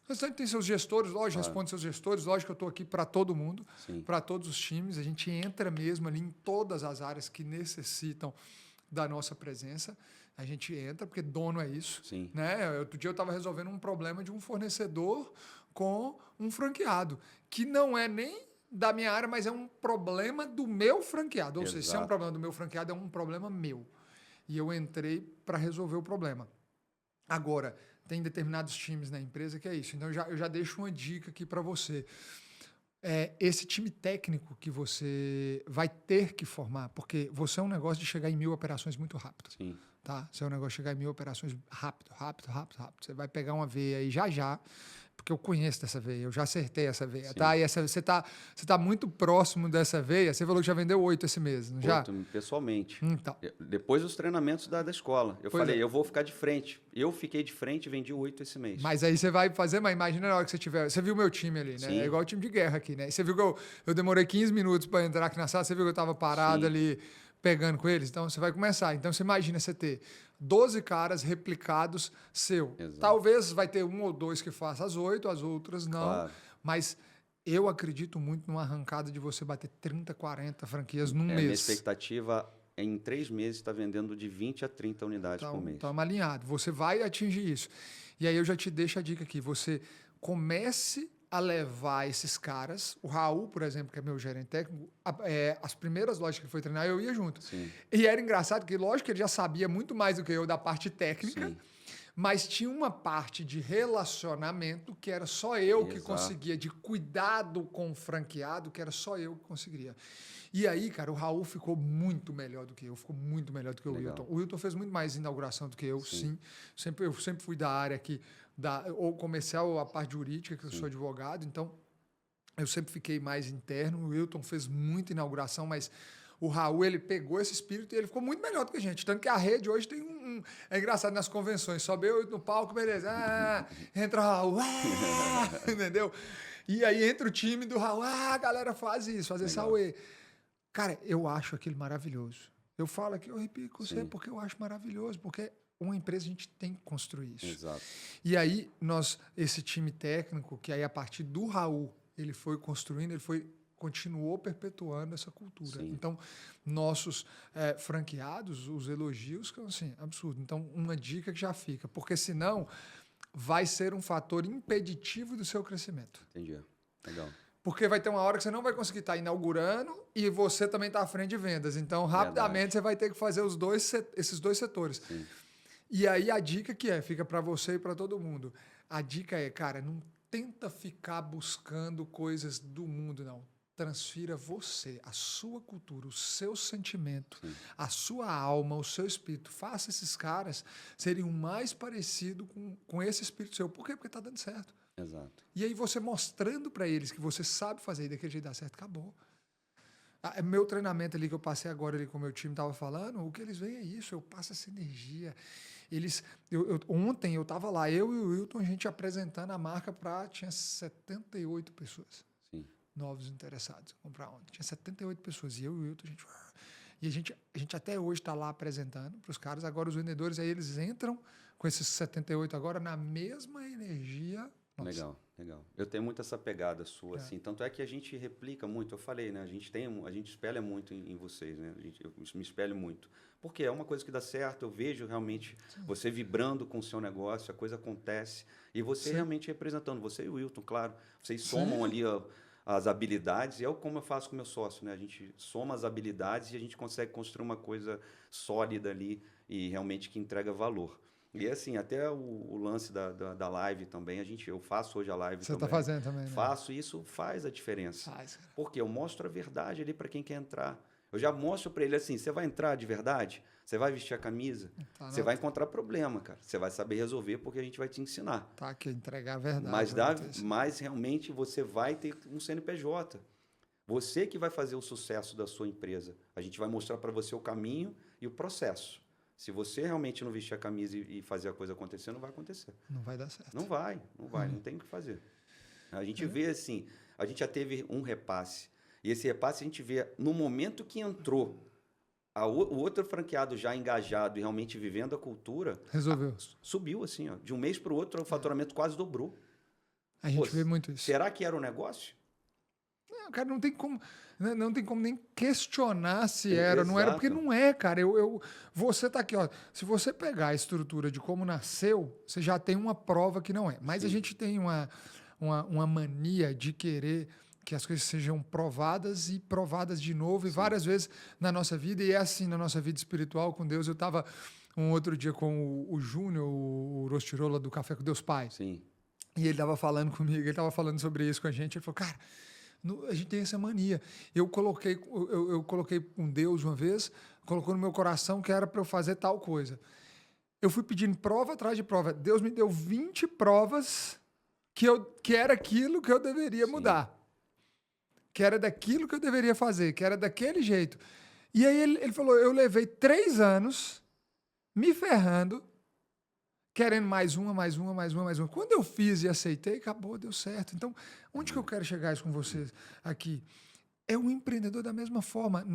O restante tem seus gestores, lógico, responde seus gestores. Lógico que eu estou aqui para todo mundo, para todos os times. A gente entra mesmo ali em todas as áreas que necessitam da nossa presença. A gente entra, porque dono é isso. Sim. Né? Outro dia eu estava resolvendo um problema de um fornecedor com um franqueado, que não é nem da minha área, mas é um problema do meu franqueado. Ou seja, se é um problema do meu franqueado, é um problema meu. E eu entrei para resolver o problema. Agora, tem determinados times na empresa que é isso. Então, eu já deixo uma dica aqui para você. Esse time técnico que você vai ter que formar, porque você é um negócio de chegar em 1000 operações muito rápido. Sim. Tá? Você é um negócio de chegar em 1000 operações rápido. Você vai pegar uma veia aí já, porque eu conheço dessa veia, eu já acertei essa veia, tá? E você tá muito próximo dessa veia. Você falou que já vendeu 8 esse mês, não já? 8, pessoalmente. Então. Depois dos treinamentos da escola. Eu falei, eu vou ficar de frente. Eu fiquei de frente e vendi 8 esse mês. Mas aí você vai fazer, mas imagina na hora que você tiver... Você viu o meu time ali, né? Sim. É igual o time de guerra aqui, né? Você viu que eu demorei 15 minutos para entrar aqui na sala, você viu que eu tava parado ali pegando com eles? Então, você vai começar. Então, você imagina você ter 12 caras replicados seu. Exato. Talvez vai ter 1 ou 2 que faça as 8, as outras não. Claro. Mas eu acredito muito numa arrancada de você bater 30, 40 franquias num mês. Minha expectativa é em 3 meses estar vendendo de 20 a 30 unidades por mês. Estamos alinhados. Você vai atingir isso. E aí eu já te deixo a dica aqui. Você comece a levar esses caras. O Raul, por exemplo, que é meu gerente técnico, as primeiras lojas que ele foi treinar, eu ia junto. Sim. E era engraçado que, lógico, que ele já sabia muito mais do que eu da parte técnica, mas tinha uma parte de relacionamento que era só eu que conseguia, de cuidado com o franqueado, que era só eu que conseguiria. E aí, cara, o Raul ficou muito melhor do que eu, ficou muito melhor do que o Wilton. O Wilton fez muito mais inauguração do que eu, sim. Eu sempre fui da área aqui, ou comercial ou a parte jurídica, que eu sou advogado, então eu sempre fiquei mais interno. O Wilton fez muita inauguração, mas o Raul, ele pegou esse espírito e ele ficou muito melhor do que a gente. Tanto que a rede hoje tem é engraçado nas convenções, sobe eu no palco, beleza, entra o Raul, entendeu? E aí entra o time do Raul, a galera faz isso, faz esse Aue. Cara, eu acho aquilo maravilhoso. Eu falo aqui, eu repito com você, porque eu acho maravilhoso, porque uma empresa a gente tem que construir isso. Exato. E aí, esse time técnico, que aí a partir do Raul, ele foi construindo, continuou perpetuando essa cultura. Sim. Então, nossos franqueados, os elogios, que assim, absurdo. Então, uma dica que já fica, porque senão vai ser um fator impeditivo do seu crescimento. Entendi. Legal. Porque vai ter uma hora que você não vai conseguir estar inaugurando e você também está à frente de vendas. Então, rapidamente, você vai ter que fazer esses dois setores. Sim. E aí, a dica fica para você e para todo mundo. A dica é, cara, não tenta ficar buscando coisas do mundo, não. Transfira você, a sua cultura, o seu sentimento, a sua alma, o seu espírito. Faça esses caras serem o mais parecido com esse espírito seu. Por quê? Porque está dando certo. Exato. E aí você mostrando para eles que você sabe fazer e daquele jeito dá certo, acabou. Meu treinamento ali que eu passei agora ali com o meu time estava falando, o que eles veem é isso, eu passo essa energia. Ontem eu estava lá, eu e o Wilton, a gente apresentando a marca tinha 78 pessoas. Sim. Novos interessados em comprar ontem. Tinha 78 pessoas. E eu e o Wilton, a gente até hoje está lá apresentando para os caras. Agora os vendedores, aí eles entram com esses 78 agora na mesma energia. Nossa. Legal. Eu tenho muito essa pegada sua, assim. Tanto é que a gente replica muito. Eu falei, né? A gente espelha muito em vocês, né? Eu me espelho muito. Porque é uma coisa que dá certo. Eu vejo realmente você vibrando com o seu negócio, a coisa acontece. E você realmente representando. Você e o Wilton, claro. Vocês somam ali as habilidades. E é como eu faço com o meu sócio, né? A gente soma as habilidades e a gente consegue construir uma coisa sólida ali e realmente que entrega valor. E assim, até o lance da live também, eu faço hoje a live Você também. Você está fazendo também, né? Faço, e isso faz a diferença. Cara. Porque eu mostro a verdade ali para quem quer entrar. Eu já mostro para ele assim, você vai entrar de verdade? Você vai vestir a camisa? Você vai encontrar problema, cara. Você vai saber resolver porque a gente vai te ensinar. Tá, que entregar a verdade. Mas realmente você vai ter um CNPJ. Você que vai fazer o sucesso da sua empresa. A gente vai mostrar para você o caminho e o processo. Se você realmente não vestir a camisa e fazer a coisa acontecer, não vai acontecer. Não vai dar certo. Não vai, não tem o que fazer. A gente vê assim, a gente já teve um repasse. E esse repasse a gente vê no momento que entrou o outro franqueado já engajado e realmente vivendo a cultura. Resolveu. Subiu assim, ó. De um mês para o outro, o faturamento quase dobrou. A gente vê muito isso. Será que era um negócio? Não, cara, não tem como nem questionar se era, não era, porque não é, cara. Você tá aqui, ó. Se você pegar a estrutura de como nasceu, você já tem uma prova que não é. Mas a gente tem uma mania de querer que as coisas sejam provadas e provadas de novo e várias vezes na nossa vida. E é assim na nossa vida espiritual com Deus. Eu estava um outro dia com o Júnior, o Rostirola do Café com Deus Pai. Sim. E ele estava falando comigo, ele estava falando sobre isso com a gente. Ele falou, cara, a gente tem essa mania. Eu coloquei com Deus uma vez, colocou no meu coração que era para eu fazer tal coisa. Eu fui pedindo prova atrás de prova. Deus me deu 20 provas que era aquilo que eu deveria mudar. Que era daquilo que eu deveria fazer, que era daquele jeito. E aí ele falou, eu levei 3 anos me ferrando, querendo mais uma. Quando eu fiz e aceitei, acabou, deu certo. Então, onde que eu quero chegar isso com vocês aqui? É um empreendedor da mesma forma.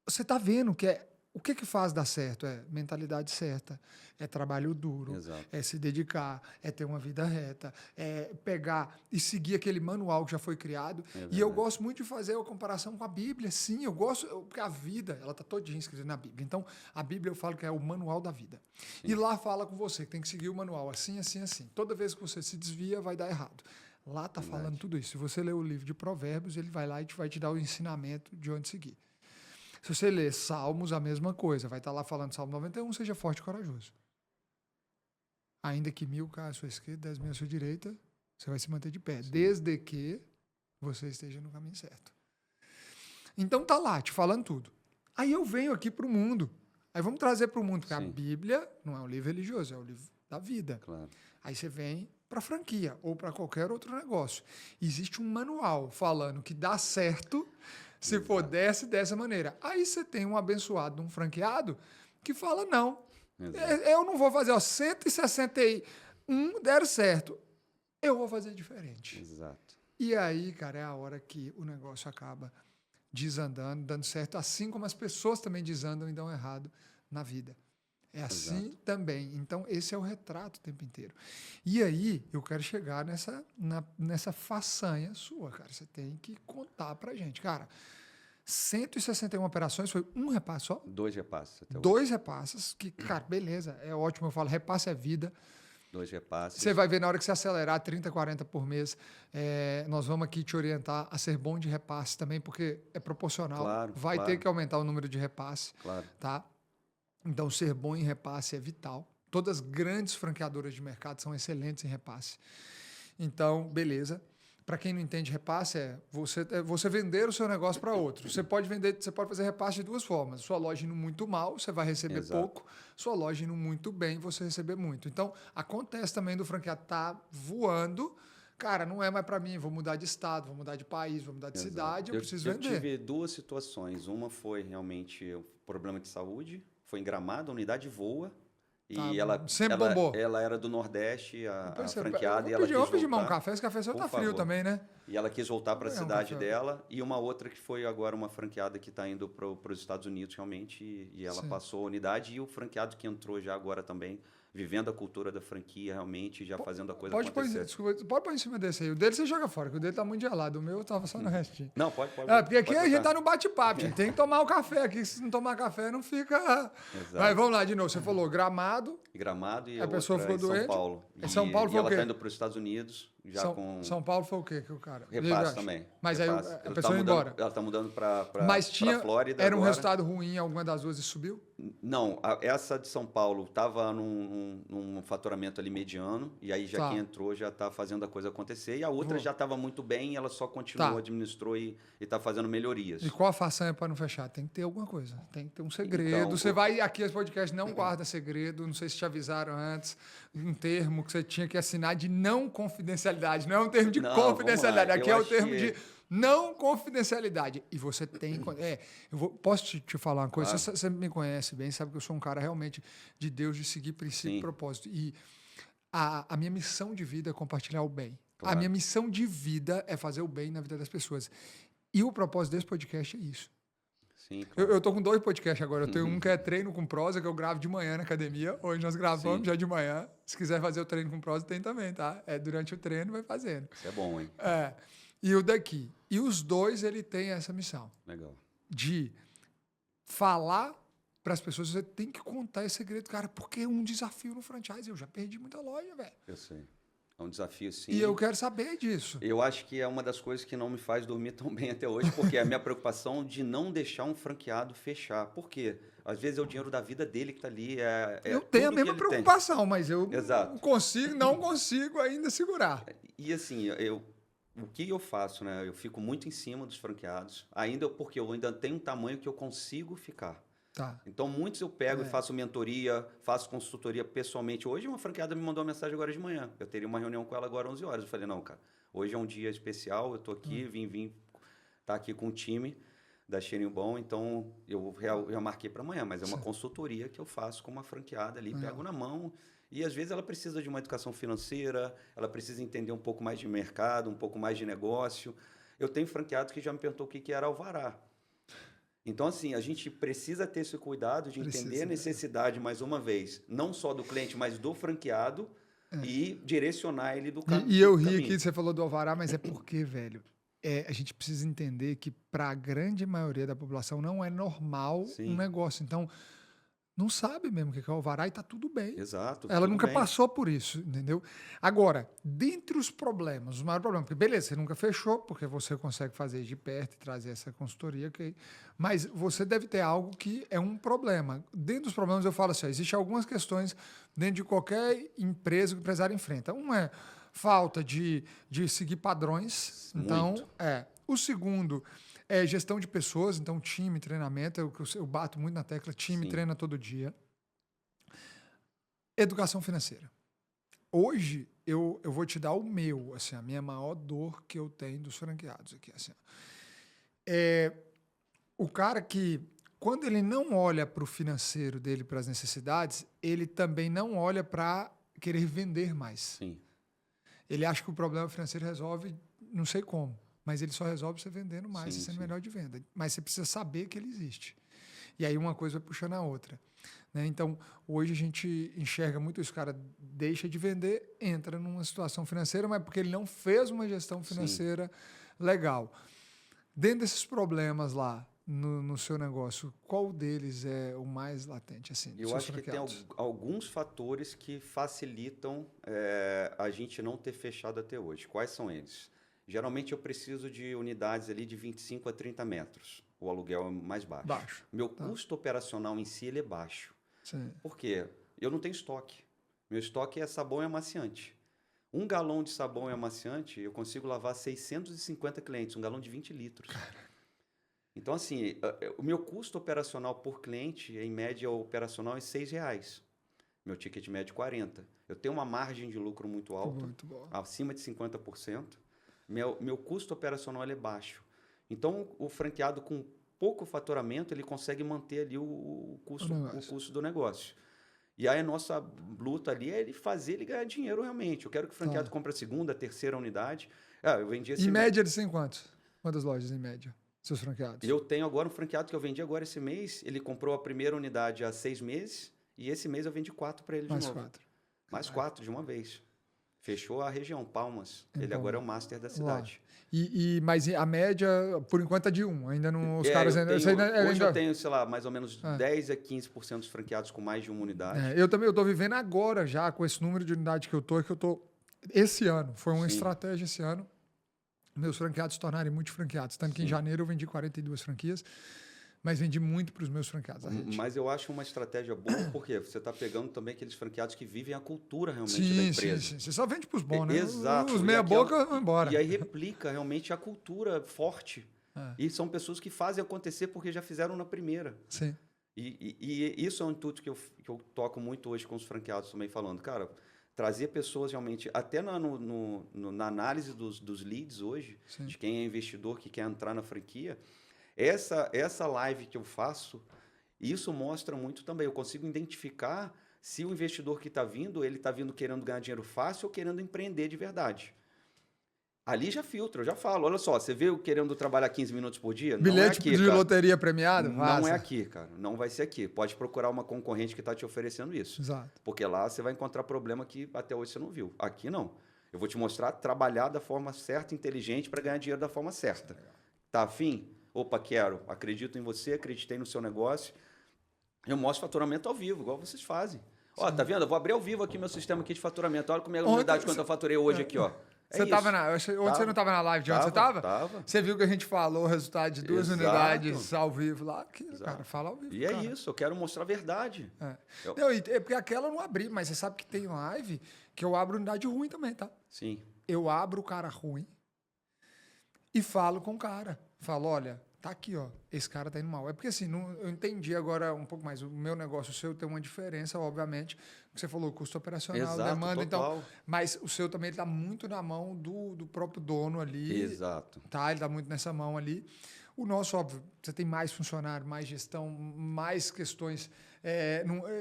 Você está vendo o que faz dar certo? É mentalidade certa, é trabalho duro, é se dedicar, é ter uma vida reta, é pegar e seguir aquele manual que já foi criado. E eu gosto muito de fazer a comparação com a Bíblia. Sim, eu gosto, porque a vida, ela está todinha escrita na Bíblia. Então, a Bíblia eu falo que é o manual da vida. Sim. E lá fala com você que tem que seguir o manual assim, assim, assim. Toda vez que você se desvia, vai dar errado. Lá está falando tudo isso. Se você ler o livro de Provérbios, ele vai lá e vai te dar o ensinamento de onde seguir. Se você ler Salmos, a mesma coisa. Vai estar lá falando Salmo 91, seja forte e corajoso. Ainda que 1000 caia à sua esquerda, 10.000 à sua direita, você vai se manter de pé. Sim. Desde que você esteja no caminho certo. Então tá lá, te falando tudo. Aí eu venho aqui para o mundo. Aí vamos trazer para o mundo, porque a Bíblia não é um livro religioso, é o livro da vida. Claro. Aí você vem para franquia ou para qualquer outro negócio. Existe um manual falando que dá certo se for dessa maneira. Aí você tem um abençoado, um franqueado, que fala, não, eu não vou fazer, 161 deram certo, eu vou fazer diferente. Exato. E aí, cara, é a hora que o negócio acaba desandando, dando certo, assim como as pessoas também desandam e dão errado na vida. É assim também. Então, esse é o retrato o tempo inteiro. E aí, eu quero chegar nessa façanha sua, cara. Você tem que contar pra gente. Cara, 161 operações, foi um repasse só? 2 repasses. 2 repasses, que, cara, beleza, é ótimo. Eu falo, repasse é vida. 2 repasses. Você vai ver na hora que você acelerar 30, 40 por mês. Nós vamos aqui te orientar a ser bom de repasse também, porque é proporcional. Claro, vai ter que aumentar o número de repasse. Claro. Tá? Então, ser bom em repasse é vital. Todas as grandes franqueadoras de mercado são excelentes em repasse. Então, beleza. Para quem não entende repasse, você vender o seu negócio para outro. Você pode fazer repasse de 2 formas. Sua loja indo muito mal, você vai receber pouco. Sua loja indo muito bem, você receber muito. Então, acontece também do franqueado estar voando. cara, não é mais para mim, vou mudar de estado, vou mudar de país, vou mudar de cidade, eu preciso vender. Eu tive 2 situações. Uma foi realmente um problema de saúde, foi em Gramado, a unidade voa, e sempre bombou. Ela era do Nordeste, a franqueada, e ela quis voltar. Vamos pedir um café, esse café só tá frio também, né? E ela quis voltar para a cidade dela, e uma outra que foi agora uma franqueada que está indo para os Estados Unidos realmente, e ela passou a unidade, e o franqueado que entrou já agora também, vivendo a cultura da franquia realmente, já fazendo a coisa acontecer. Pode pôr em cima desse aí. O dele você joga fora, que o dele tá muito gelado. O meu tava só no restinho. Não, pode. Porque aqui a gente tá no bate-papo. A gente tem que tomar o café aqui. Se não tomar café, não fica... Exato. Mas vamos lá de novo. Você falou Gramado. Gramado e a pessoa ficou doente. São Paulo. Em São Paulo foi o quê? E ela tá indo para os Estados Unidos. São Paulo foi o quê que o cara... Repasse também. Mas repasse. Aí a pessoa ia embora. Ela tá mudando para Flórida. Era um resultado ruim em alguma das duas e subiu? Não, essa de São Paulo estava num faturamento ali mediano, e aí quem entrou já está fazendo a coisa acontecer, e a outra já estava muito bem, ela só continuou, administrou e está fazendo melhorias. E qual a façanha para não fechar? Tem que ter alguma coisa, tem que ter um segredo. Então, você vai aqui, esse podcast não guarda segredo, não sei se te avisaram antes, um termo que você tinha que assinar de não confidencialidade, não é um termo de confidencialidade, aqui é o termo de não confidencialidade. E você tem... posso te falar uma coisa? Claro. Você me conhece bem, sabe que eu sou um cara realmente de Deus, de seguir princípio e propósito. E a minha missão de vida é compartilhar o bem. Claro. A minha missão de vida é fazer o bem na vida das pessoas. E o propósito desse podcast é isso. Sim, claro. Eu tô com 2 podcasts agora. Eu tenho um que é treino com prosa, que eu gravo de manhã na academia. Hoje nós gravamos já de manhã. Se quiser fazer o treino com prosa, tem também, tá? Durante o treino, vai fazendo. Isso é bom, hein? E o daqui. E os 2, ele tem essa missão. Legal. De falar para as pessoas, você tem que contar esse segredo, cara, porque é um desafio no franchise. Eu já perdi muita loja, velho. Eu sei. É um desafio, sim. E eu quero saber disso. Eu acho que é uma das coisas que não me faz dormir tão bem até hoje, porque é a minha preocupação de não deixar um franqueado fechar. Por quê? Às vezes é o dinheiro da vida dele que está ali. Eu tenho a mesma preocupação, mas eu não consigo ainda segurar. E assim, o que eu faço, né? Eu fico muito em cima dos franqueados, porque eu ainda tenho um tamanho que eu consigo ficar. Tá. Então, muitos eu pego e faço mentoria, faço consultoria pessoalmente. Hoje, uma franqueada me mandou uma mensagem agora de manhã. Eu teria uma reunião com ela agora às 11 horas. Eu falei, não, cara, hoje é um dia especial, eu estou aqui, vim tá aqui com o time da Cheirinho Bom, então eu já marquei para amanhã, mas é uma consultoria que eu faço com uma franqueada ali, pego na mão. E, às vezes, ela precisa de uma educação financeira, ela precisa entender um pouco mais de mercado, um pouco mais de negócio. Eu tenho franqueados que já me perguntou o que era alvará. Então, assim, a gente precisa ter esse cuidado de entender a necessidade, mais uma vez, não só do cliente, mas do franqueado e direcionar ele do caminho. E eu ri aqui, você falou do alvará, mas é porque, velho, a gente precisa entender que para a grande maioria da população não é normal um negócio. Então, não sabe mesmo o que é alvará e tá tudo bem. Exato. Ela nunca passou por isso, entendeu? Agora, dentre os problemas, os maiores problemas, porque beleza, você nunca fechou, porque você consegue fazer de perto e trazer essa consultoria, okay? Mas você deve ter algo que é um problema. Dentro dos problemas, eu falo assim, existem algumas questões dentro de qualquer empresa que o empresário enfrenta. Um é falta de seguir padrões. Então, o segundo é gestão de pessoas, então time, treinamento, eu bato muito na tecla, time treina todo dia. Educação financeira. Hoje, eu vou te dar o meu, assim, a minha maior dor que eu tenho dos franqueados aqui. Assim, o cara que, quando ele não olha para o financeiro dele, para as necessidades, ele também não olha para querer vender mais. Sim. Ele acha que o problema financeiro resolve, não sei como, mas ele só resolve você vendendo mais, sendo melhor de venda. Mas você precisa saber que ele existe. E aí uma coisa vai puxando a outra. Né? Então, hoje a gente enxerga muito isso. O cara deixa de vender, entra numa situação financeira, mas porque ele não fez uma gestão financeira legal. Dentro desses problemas lá, no seu negócio, qual deles é o mais latente? Assim, eu acho que tem alguns fatores que facilitam a gente não ter fechado até hoje. Quais são eles? Geralmente eu preciso de unidades ali de 25 a 30 metros. O aluguel é mais baixo. Meu custo operacional em si ele é baixo. Sim. Por quê? Eu não tenho estoque. Meu estoque é sabão e amaciante. 1 galão de sabão e amaciante, eu consigo lavar 650 clientes, 1 galão de 20 litros. Cara. Então, assim, o meu custo operacional por cliente, em média operacional, é R$6. meu ticket médio 40. Eu tenho uma margem de lucro muito alta, muito bom. acima de 50%. Meu custo operacional é baixo. Então, o franqueado com pouco faturamento, ele consegue manter ali o custo do negócio. E aí a nossa luta ali é ele fazer ele ganhar dinheiro realmente. Eu quero que o franqueado compre a segunda, a terceira unidade. Eu vendi Em média, eles têm quantos? Quantas lojas em média? Seus franqueados? Eu tenho agora um franqueado que eu vendi agora esse mês. Ele comprou a primeira unidade há 6 meses. E esse mês eu vendi 4 para ele de novo. Mais 4 de uma vez. Fechou a região, Palmas. Ele agora é o master da cidade. Mas a média, por enquanto, é de 1. Ainda não. Os caras ainda. Hoje eu tenho, sei lá, mais ou menos 10 a 15% dos franqueados com mais de uma unidade. Eu também estou vivendo agora já com esse número de unidade que eu estou. Esse ano, foi uma estratégia esse ano. Meus franqueados se tornarem multifranqueados. Tanto que em janeiro eu vendi 42 franquias. Mas vendi muito para os meus franqueados. Mas eu acho uma estratégia boa, porque você está pegando também aqueles franqueados que vivem a cultura realmente da empresa. Sim. Você só vende para os bons, né? Exato. Os meia-boca vão embora. E aí replica realmente a cultura forte. E são pessoas que fazem acontecer porque já fizeram na primeira. Sim. E isso é um intuito que eu toco muito hoje com os franqueados também, falando, cara, trazer pessoas realmente, até na análise dos leads hoje, de quem é investidor que quer entrar na franquia. Essa live que eu faço, isso mostra muito também. Eu consigo identificar se o investidor que está vindo, ele está vindo querendo ganhar dinheiro fácil ou querendo empreender de verdade. Ali já filtra, eu já falo. Olha só, você veio querendo trabalhar 15 minutos por dia? Bilhete não é aqui, de cara. Loteria premiada? Não é aqui, cara. Não vai ser aqui. Pode procurar uma concorrente que está te oferecendo isso. Exato. Porque lá você vai encontrar problema que até hoje você não viu. Aqui não. Eu vou te mostrar trabalhar da forma certa, inteligente, para ganhar dinheiro da forma certa. Tá afim? Opa, quero. Acredito em você, acreditei no seu negócio. Eu mostro faturamento ao vivo, igual vocês fazem. Ó, tá vendo? Eu vou abrir ao vivo aqui meu sistema aqui de faturamento. Olha como é a unidade quanto eu faturei hoje aqui, ó. Você estava você não estava na live de onde você estava? Tava. Você viu que a gente falou o resultado de 2 unidades ao vivo lá? Cara, fala ao vivo. E é isso, eu quero mostrar a verdade. Porque aquela eu não abri, mas você sabe que tem live que eu abro unidade ruim também, tá? Sim. Eu abro o cara ruim e falo com o cara. Falo, olha, tá aqui, ó, esse cara tá indo mal. É porque assim, eu entendi agora um pouco mais. O meu negócio, o seu tem uma diferença, obviamente. Você falou custo operacional, demanda, total. Então. Mas o seu também está muito na mão do próprio dono ali. Exato. Tá, ele está muito nessa mão ali. O nosso, óbvio, você tem mais funcionário, mais gestão, mais questões.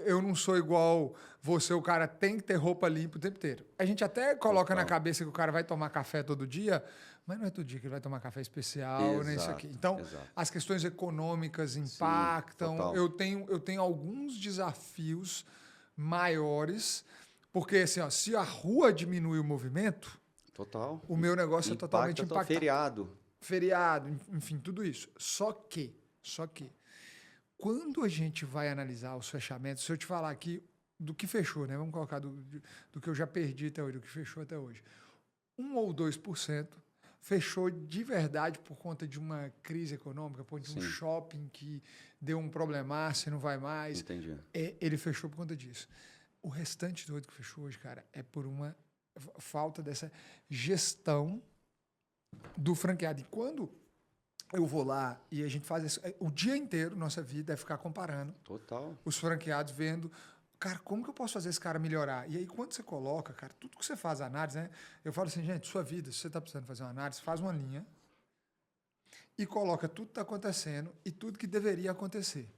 Eu não sou igual você, o cara tem que ter roupa limpa o tempo inteiro. A gente até coloca na cabeça que o cara vai tomar café todo dia, mas não é todo dia que ele vai tomar café especial, nem isso aqui. Então, as questões econômicas impactam. Sim, eu tenho alguns desafios maiores, porque assim, ó, se a rua diminui o movimento, o meu negócio é totalmente impactado. Feriado, enfim, tudo isso. Só que, quando a gente vai analisar os fechamentos, se eu te falar aqui do que fechou, né? Vamos colocar do que eu já perdi até hoje, do que fechou até hoje. 1 ou 2% fechou de verdade por conta de uma crise econômica, por conta de um shopping que deu um problemaço e não vai mais. Entendi. Ele fechou por conta disso. O restante do outro que fechou hoje, cara, é por uma falta dessa gestão do franqueado. E quando eu vou lá e a gente faz isso, o dia inteiro, nossa vida é ficar comparando os franqueados, vendo, cara, como que eu posso fazer esse cara melhorar? E aí, quando você coloca, cara, tudo que você faz a análise, né? Eu falo assim, gente, sua vida, se você está precisando fazer uma análise, faz uma linha e coloca tudo que está acontecendo e tudo que deveria acontecer.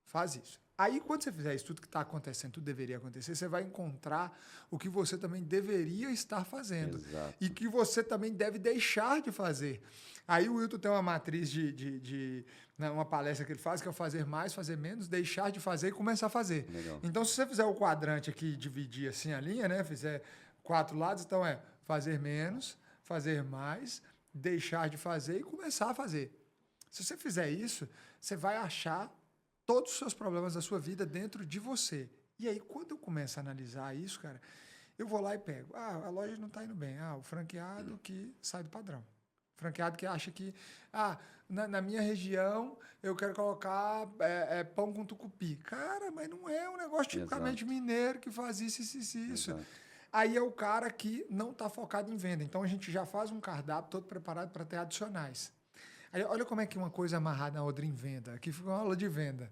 Faz isso. Aí, quando você fizer isso, tudo que está acontecendo, tudo deveria acontecer, você vai encontrar o que você também deveria estar fazendo. Exato. E que você também deve deixar de fazer. Aí o Wilton tem uma matriz uma palestra que ele faz, que é o fazer mais, fazer menos, deixar de fazer e começar a fazer. Legal. Então, se você fizer o quadrante aqui, dividir assim a linha, né? Fizer 4 lados, então é fazer menos, fazer mais, deixar de fazer e começar a fazer. Se você fizer isso, você vai achar todos os seus problemas da sua vida dentro de você. E aí, quando eu começo a analisar isso, cara, eu vou lá e pego. A loja não está indo bem. O franqueado que sai do padrão. O franqueado que acha que, na minha região, eu quero colocar pão com tucupi. Cara, mas não é um negócio tipicamente mineiro que faz isso. Exato. Aí é o cara que não está focado em venda. Então, a gente já faz um cardápio todo preparado para ter adicionais. Aí, olha como é que uma coisa é amarrada na outra em venda. Aqui fica uma aula de venda.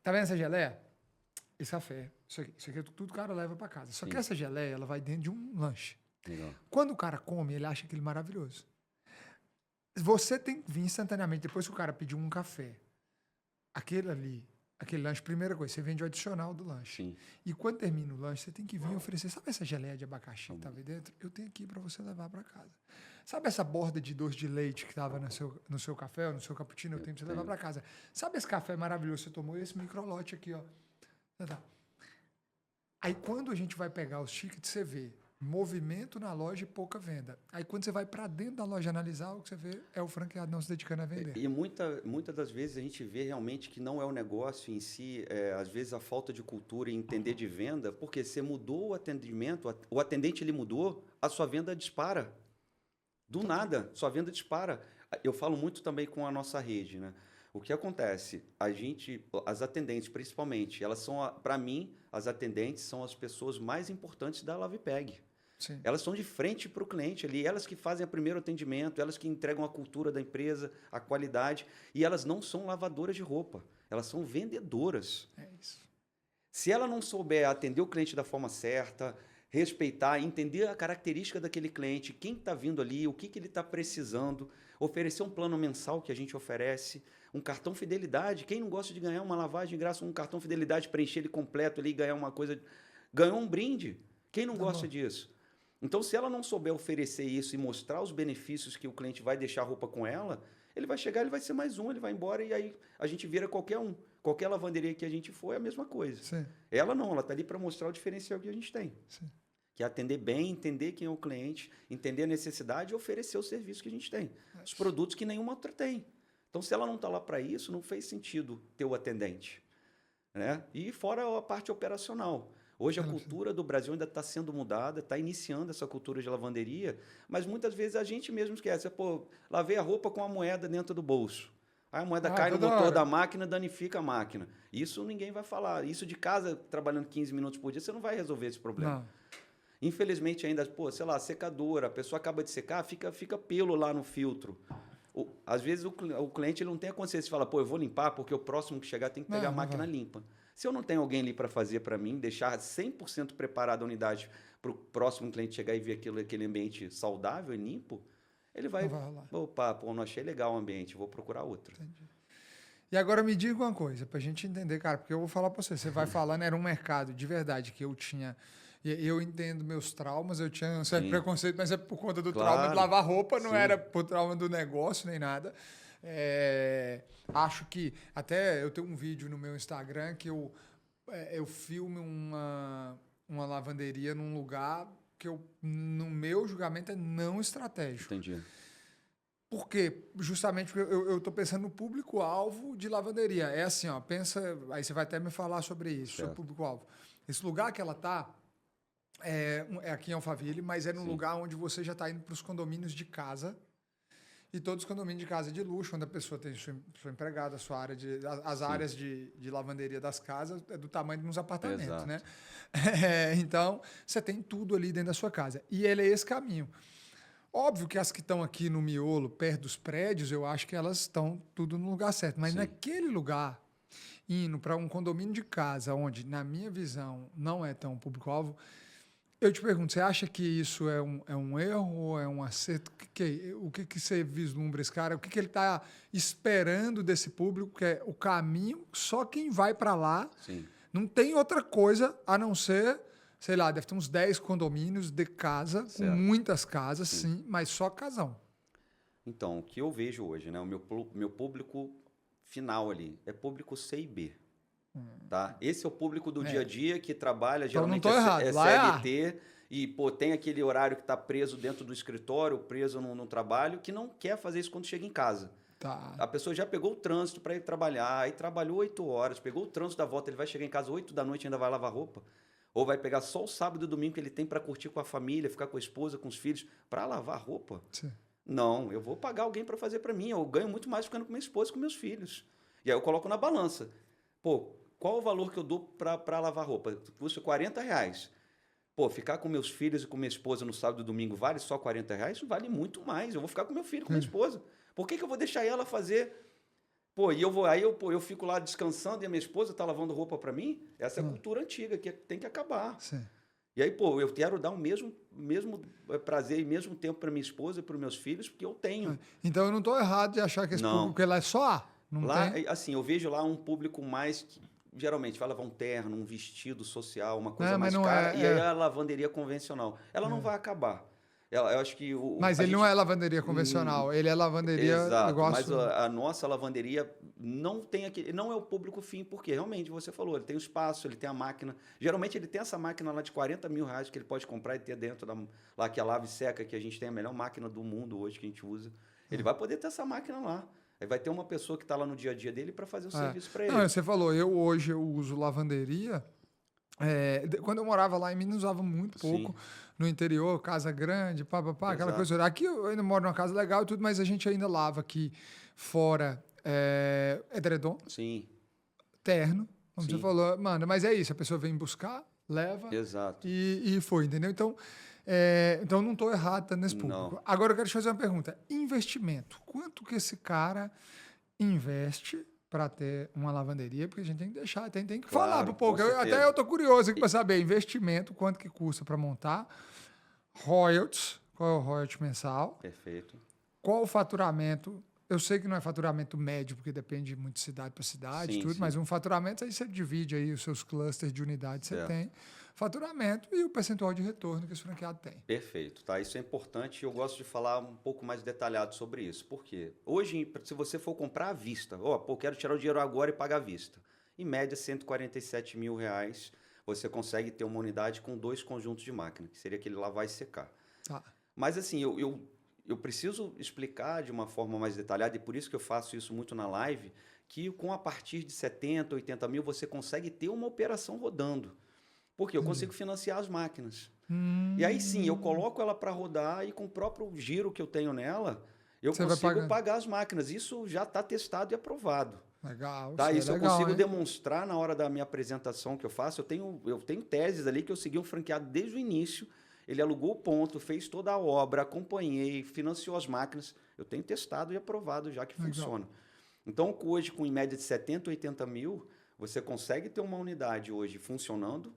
Tá vendo essa geleia? esse café, isso aqui tudo o cara leva para casa. Só que essa geleia, ela vai dentro de um lanche. Legal. Quando o cara come, ele acha aquilo maravilhoso. Você tem que vir instantaneamente, depois que o cara pediu um café, aquele lanche, primeira coisa, você vende o adicional do lanche. Sim. E quando termina o lanche, você tem que vir oferecer, sabe essa geleia de abacaxi que estava aí dentro? Eu tenho aqui para você levar para casa. Sabe essa borda de doce de leite que estava no seu café, ou no seu cappuccino? Eu tenho para você levar para casa. Sabe esse café maravilhoso que você tomou? Esse microlote aqui, ó. Tá. Aí quando a gente vai pegar os tickets, você vê movimento na loja e pouca venda. Aí quando você vai para dentro da loja analisar, o que você vê é o franqueado não se dedicando a vender. E muitas das vezes a gente vê realmente que não é o negócio em si, às vezes a falta de cultura e entender de venda, porque você mudou o atendimento, o atendente ele mudou, a sua venda dispara. Do nada, sua venda dispara. Eu falo muito também com a nossa rede, né? O que acontece? As atendentes, principalmente, elas são, para mim, as atendentes são as pessoas mais importantes da Lavipeg. Sim. Elas estão de frente para o cliente ali, elas que fazem o primeiro atendimento, elas que entregam a cultura da empresa, a qualidade, e elas não são lavadoras de roupa, elas são vendedoras. É isso. Se ela não souber atender o cliente da forma certa, respeitar, entender a característica daquele cliente, quem está vindo ali, o que ele está precisando, oferecer um plano mensal que a gente oferece, um cartão fidelidade. Quem não gosta de ganhar uma lavagem de graça, um cartão fidelidade, preencher ele completo ali, ganhar uma coisa, ganhou um brinde. Quem não gosta disso? Então, se ela não souber oferecer isso e mostrar os benefícios que o cliente vai deixar a roupa com ela, ele vai chegar, ele vai ser mais um, ele vai embora e aí a gente vira qualquer um. Qualquer lavanderia que a gente for é a mesma coisa. Sim. Ela não, ela está ali para mostrar o diferencial que a gente tem. Sim. Que é atender bem, entender quem é o cliente, entender a necessidade e oferecer o serviço que a gente tem. Os produtos que nenhuma outra tem. Então, se ela não está lá para isso, não fez sentido ter o atendente. Né? E fora a parte operacional. Hoje a cultura do Brasil ainda está sendo mudada, está iniciando essa cultura de lavanderia, mas muitas vezes a gente mesmo esquece. Pô, lavei a roupa com a moeda dentro do bolso. Aí a moeda cai no motor da máquina, danifica a máquina. Isso ninguém vai falar. Isso de casa, trabalhando 15 minutos por dia, você não vai resolver esse problema. Não. Infelizmente ainda, sei lá, secadora, a pessoa acaba de secar, fica pelo lá no filtro. Às vezes o cliente ele não tem a consciência de falar, eu vou limpar porque o próximo que chegar tem que pegar a máquina limpa. Se eu não tenho alguém ali para fazer para mim, deixar 100% preparada a unidade para o próximo cliente chegar e ver aquele ambiente saudável e limpo, ele vai opa, não achei legal o ambiente, vou procurar outro. Entendi. E agora me diga uma coisa, para a gente entender, cara, porque eu vou falar para você vai falando, era um mercado de verdade que eu tinha... Eu entendo meus traumas, eu tinha um certo preconceito, mas é por conta do trauma de lavar roupa, não era por trauma do negócio nem nada. Acho que até eu tenho um vídeo no meu Instagram que eu filmo uma lavanderia num lugar que no meu julgamento é não estratégico. Entendi. Por quê? Justamente porque eu estou pensando no público-alvo de lavanderia. É assim, ó, pensa, aí você vai até me falar sobre isso, sobre o público-alvo. Esse lugar que ela está é aqui em Alphaville, mas é num lugar onde você já está indo para os condomínios de casa. E todos os condomínios de casa de luxo, onde a pessoa tem sua empregada, sua área as áreas de lavanderia das casas é do tamanho de uns apartamentos, né? Então, você tem tudo ali dentro da sua casa. E ele é esse caminho. Óbvio que as que estão aqui no miolo, perto dos prédios, eu acho que elas estão tudo no lugar certo. Mas naquele lugar, indo para um condomínio de casa, onde, na minha visão, não é tão público-alvo, eu te pergunto, você acha que isso é um erro ou é um acerto? O que você vislumbra esse cara? O que ele está esperando desse público? Que é o caminho, só quem vai para lá. Sim. Não tem outra coisa a não ser, sei lá, deve ter uns 10 condomínios de casa, com muitas casas, sim, mas só casão. Então, o que eu vejo hoje, né? O meu público final ali é público C e B. Tá? Esse é o público do dia a dia que trabalha, geralmente é CLT, e tem aquele horário que está preso dentro do escritório, preso no trabalho, que não quer fazer isso quando chega em casa. Tá. A pessoa já pegou o trânsito para ir trabalhar, aí trabalhou 8 horas, pegou o trânsito da volta, ele vai chegar em casa 8 da noite e ainda vai lavar roupa. Ou vai pegar só o sábado e domingo que ele tem para curtir com a família, ficar com a esposa, com os filhos, para lavar roupa. Sim. Não, eu vou pagar alguém para fazer para mim. Eu ganho muito mais ficando com minha esposa e com meus filhos. E aí eu coloco na balança. Qual o valor que eu dou para lavar roupa? Custa R$40. Ficar com meus filhos e com minha esposa no sábado e domingo vale só R$40? Vale muito mais. Eu vou ficar com meu filho, com minha esposa. Por que eu vou deixar ela fazer Pô, eu fico lá descansando e a minha esposa tá lavando roupa para mim? Essa é a cultura antiga que tem que acabar. Sim. E aí, pô, eu quero dar o mesmo prazer e mesmo tempo para minha esposa e para meus filhos, porque eu tenho. Então eu não estou errado de achar que esse público lá é só A. Não lá, tem? assim, eu vejo lá um público mais que, geralmente vai lavar um terno, um vestido social, uma coisa mais cara, e aí a lavanderia convencional. Ela não vai acabar. Eu acho que mas ele não é lavanderia convencional, ele é lavanderia. Exato, mas a nossa lavanderia não tem aquele, não é o público fim, porque realmente você falou, ele tem o espaço, ele tem a máquina. Geralmente ele tem essa máquina lá de R$40 mil que ele pode comprar e ter dentro lá que é a lava e seca, que a gente tem a melhor máquina do mundo hoje que a gente usa. Ele vai poder ter essa máquina lá. Aí vai ter uma pessoa que está lá no dia a dia dele para fazer o serviço para ele. Não, você falou, hoje eu uso lavanderia. Quando eu morava lá em Minas, usava muito pouco. Sim. No interior, casa grande, aquela coisa. Aqui eu ainda moro numa casa legal e tudo, mas a gente ainda lava aqui fora edredom. Sim. Terno, como você falou. Mano, mas é isso, a pessoa vem buscar, leva. Exato. E foi, entendeu? Então não estou errado nesse público. Não. Agora eu quero te fazer uma pergunta. Investimento. Quanto que esse cara investe para ter uma lavanderia? Porque a gente tem que deixar, tem que falar um pouco. Até eu tô curioso aqui para saber investimento, quanto que custa para montar, royalties, qual é o royalties mensal? Perfeito. Qual o faturamento? Eu sei que não é faturamento médio, porque depende muito de cidade para cidade, tudo, mas um faturamento, aí você divide aí os seus clusters de unidades que você tem, faturamento e o percentual de retorno que esse franqueado tem. Perfeito, tá? Isso é importante e eu gosto de falar um pouco mais detalhado sobre isso. Por quê? Hoje, se você for comprar à vista, quero tirar o dinheiro agora e pagar à vista. Em média, R$147 mil, você consegue ter uma unidade com 2 conjuntos de máquina, que seria aquele lavar e secar. Tá. Mas assim, eu preciso explicar de uma forma mais detalhada, e por isso que eu faço isso muito na live, que com a partir de 70, 80 mil, você consegue ter uma operação rodando. Porque eu consigo financiar as máquinas. E aí sim, eu coloco ela para rodar e com o próprio giro que eu tenho nela, eu consigo pagar as máquinas. Isso já está testado e aprovado. Legal. Tá? Isso legal, eu consigo demonstrar na hora da minha apresentação que eu faço. Eu tenho teses ali que eu segui um franqueado desde o início. Ele alugou o ponto, fez toda a obra, acompanhei, financiou as máquinas. Eu tenho testado e aprovado já que funciona. Então, hoje, com em média de 70, 80 mil, você consegue ter uma unidade hoje funcionando,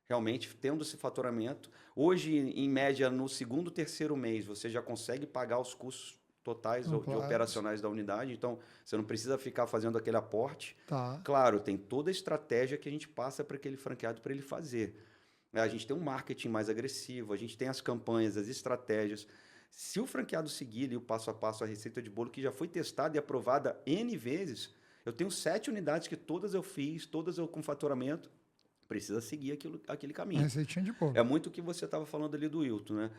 realmente tendo esse faturamento. Hoje, em média, no segundo, terceiro mês, você já consegue pagar os custos totais de operacionais da unidade. Então, você não precisa ficar fazendo aquele aporte. Tá. Claro, tem toda a estratégia que a gente passa para aquele franqueado para ele fazer. A gente tem um marketing mais agressivo, a gente tem as campanhas, as estratégias. Se o franqueado seguir ali o passo a passo, a receita de bolo que já foi testada e aprovada N vezes, eu tenho 7 unidades que todas eu fiz, todas eu com faturamento, precisa seguir aquele caminho. Receitinha de bolo. É muito o que você estava falando ali do Wilton, né?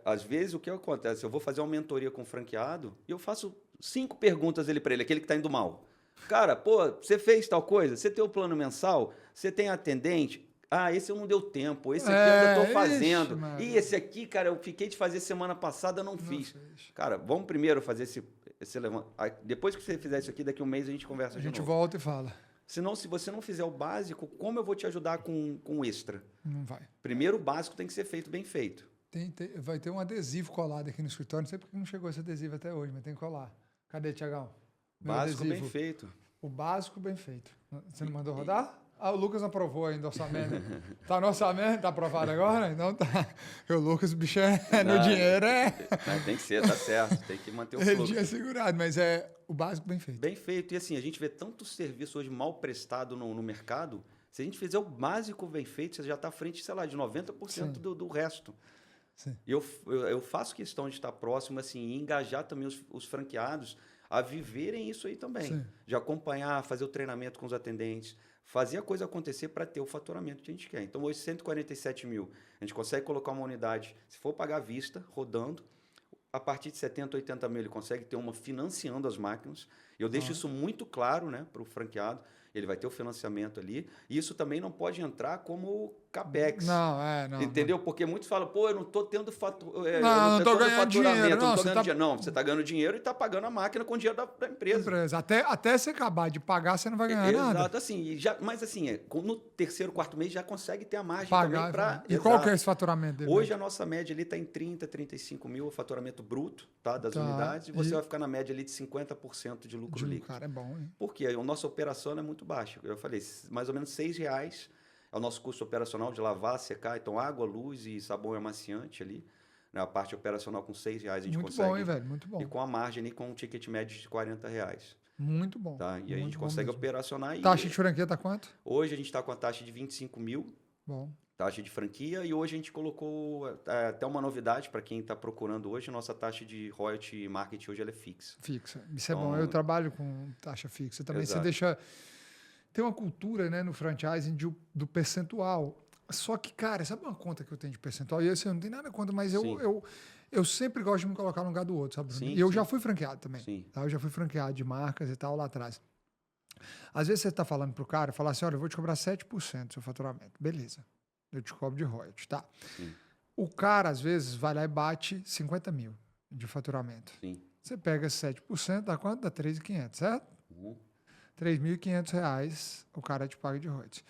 Às vezes o que acontece, eu vou fazer uma mentoria com o franqueado e eu faço 5 perguntas ali para ele, aquele que está indo mal. Cara, você fez tal coisa? Você tem o plano mensal? Você tem atendente? Esse eu não deu tempo, esse aqui eu ainda estou fazendo. E esse aqui, cara, eu fiquei de fazer semana passada, não fiz. Cara, vamos primeiro fazer esse levantamento. Depois que você fizer isso aqui, daqui a um mês a gente conversa de novo. A gente volta e fala. Senão, se você não fizer o básico, como eu vou te ajudar com o extra? Não vai. Primeiro, o básico tem que ser feito bem feito. Vai ter um adesivo colado aqui no escritório. Não sei porque não chegou esse adesivo até hoje, mas tem que colar. Cadê, Tiagão? Básico bem feito. O básico bem feito. Você não mandou rodar? O Lucas aprovou ainda o orçamento. Tá no orçamento? Tá aprovado agora? Então tá. O Lucas, o bicho no dinheiro tem que ser, tá certo. Tem que manter o fluxo. Ele tinha segurado, mas é o básico bem feito. Bem feito. E assim, a gente vê tanto serviço hoje mal prestado no mercado. Se a gente fizer o básico bem feito, você já está à frente, sei lá, de 90% do resto. Sim. E eu faço questão de estar próximo assim, e engajar também os franqueados a viverem isso aí também. Sim. De acompanhar, fazer o treinamento com os atendentes, fazer a coisa acontecer para ter o faturamento que a gente quer. Então, hoje, 147 mil, a gente consegue colocar uma unidade, se for pagar à vista, rodando, a partir de 70, 80 mil, ele consegue ter uma financiando as máquinas. Eu deixo isso muito claro, né, para o franqueado. ele vai ter o financiamento ali. E isso também não pode entrar como capex. Não. Entendeu? Porque muitos falam, pô, eu não estou tendo não tô ganhando dinheiro. Não, você está ganhando dinheiro e está pagando a máquina com o dinheiro da empresa. Até você acabar de pagar, você não vai ganhar nada. Exato, assim. Mas assim, no terceiro, quarto mês já consegue ter a margem pagar, também para... E qual que é esse faturamento dele? Hoje a nossa média ali está em 30, 35 mil, o faturamento bruto, tá, das unidades, e você vai ficar na média ali de 50% de lucro líquido. Cara, é bom, hein? Porque a nossa operação é muito baixa. Eu falei, mais ou menos R$6 é o nosso custo operacional de lavar, secar. Então, água, luz e sabão amaciante ali. Né? A parte operacional com R$6 a gente muito consegue. Muito bom, hein, velho? Muito bom. E com a margem ali, com um ticket médio de R$40. Muito bom. Tá? E aí a gente consegue operacionar. Taxa de franquia tá quanto? Hoje a gente está com a taxa de 25 mil. Bom. Taxa de franquia, e hoje a gente colocou até uma novidade para quem está procurando hoje, a nossa taxa de royalty e marketing hoje ela é fixa. Fixa, isso então, é bom, eu trabalho com taxa fixa também, exato. Você deixa, tem uma cultura, né, no franchising do percentual, só que, cara, sabe uma conta que eu tenho de percentual, e assim, eu não tenho nada contra, mas eu sempre gosto de me colocar no lugar do outro, sabe? Sim, e eu já fui franqueado também, tá? Eu já fui franqueado de marcas e tal lá atrás. Às vezes você está falando pro cara, fala assim, olha, eu vou te cobrar 7% do seu faturamento, beleza. Eu te cobro de royalties, tá? Sim. O cara, às vezes, vai lá e bate 50 mil de faturamento. Sim. Você pega 7%, dá quanto? Dá 3.500, certo? R$3.500 o cara te paga de royalties.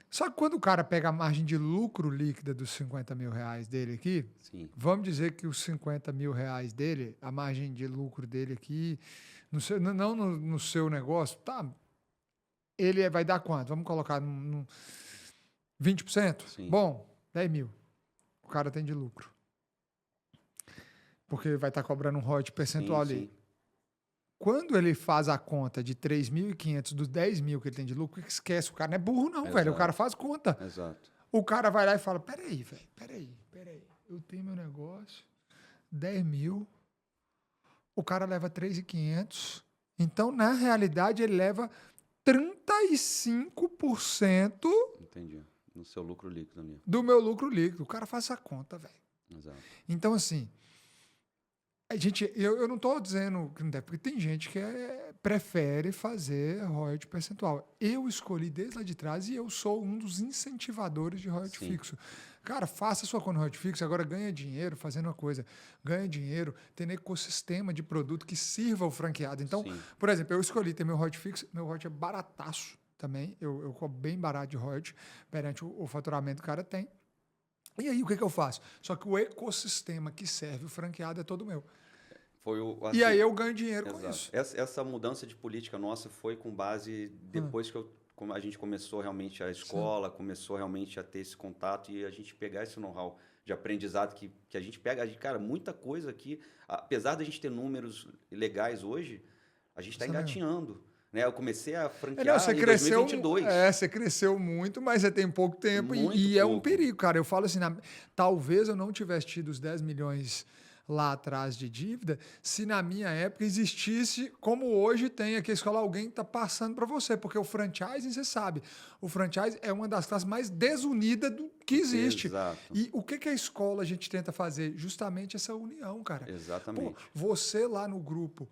Só que quando o cara pega a margem de lucro líquida dos 50 mil reais dele aqui, sim, vamos dizer que os 50 mil reais dele, a margem de lucro dele aqui, não no seu negócio, tá? Ele vai dar quanto? Vamos colocar no 20%? Sim. Bom, 10 mil. O cara tem de lucro. Porque vai estar cobrando um royalty percentual ali. Sim. Quando ele faz a conta de 3.500 dos 10 mil que ele tem de lucro, esquece. O cara não é burro não, exato, velho. O cara faz conta. Exato. O cara vai lá e fala, peraí, velho, peraí. Eu tenho meu negócio, 10 mil. O cara leva 3.500. Então, na realidade, ele leva 35%. Entendi. No seu lucro líquido ali. Do meu lucro líquido. O cara faz essa conta, velho. Exato. Então, assim, eu não estou dizendo que não deve, porque tem gente que prefere fazer royalty percentual. Eu escolhi desde lá de trás e eu sou um dos incentivadores de royalty fixo. Cara, faça sua conta royalty fixo, agora ganha dinheiro fazendo uma coisa. Ganha dinheiro tendo ecossistema de produto que sirva ao franqueado. Então, por exemplo, eu escolhi ter meu royalty fixo, meu royalty é barataço também. Eu cobro bem barato de royalty perante o faturamento que o cara tem. E aí, o que eu faço? Só que o ecossistema que serve o franqueado é todo meu. Assim, e aí eu ganho dinheiro com isso. Essa mudança de política nossa foi com base depois que a gente começou realmente a escola, começou realmente a ter esse contato e a gente pegar esse know-how de aprendizado que a gente pega. Cara, muita coisa aqui, apesar da gente ter números legais hoje, a gente está engatinhando. Né? Eu comecei a franquear em 2022. Você cresceu muito, mas você tem pouco tempo e é um perigo, cara. Eu falo assim, talvez eu não tivesse tido os 10 milhões lá atrás de dívida, se na minha época existisse, como hoje tem aqui a escola, alguém que está passando para você, porque o franchising, você sabe, o franchising é uma das classes mais desunidas que existe. Exato. E o que a escola a gente tenta fazer? Justamente essa união, cara. Exatamente. Pô, você lá no grupo,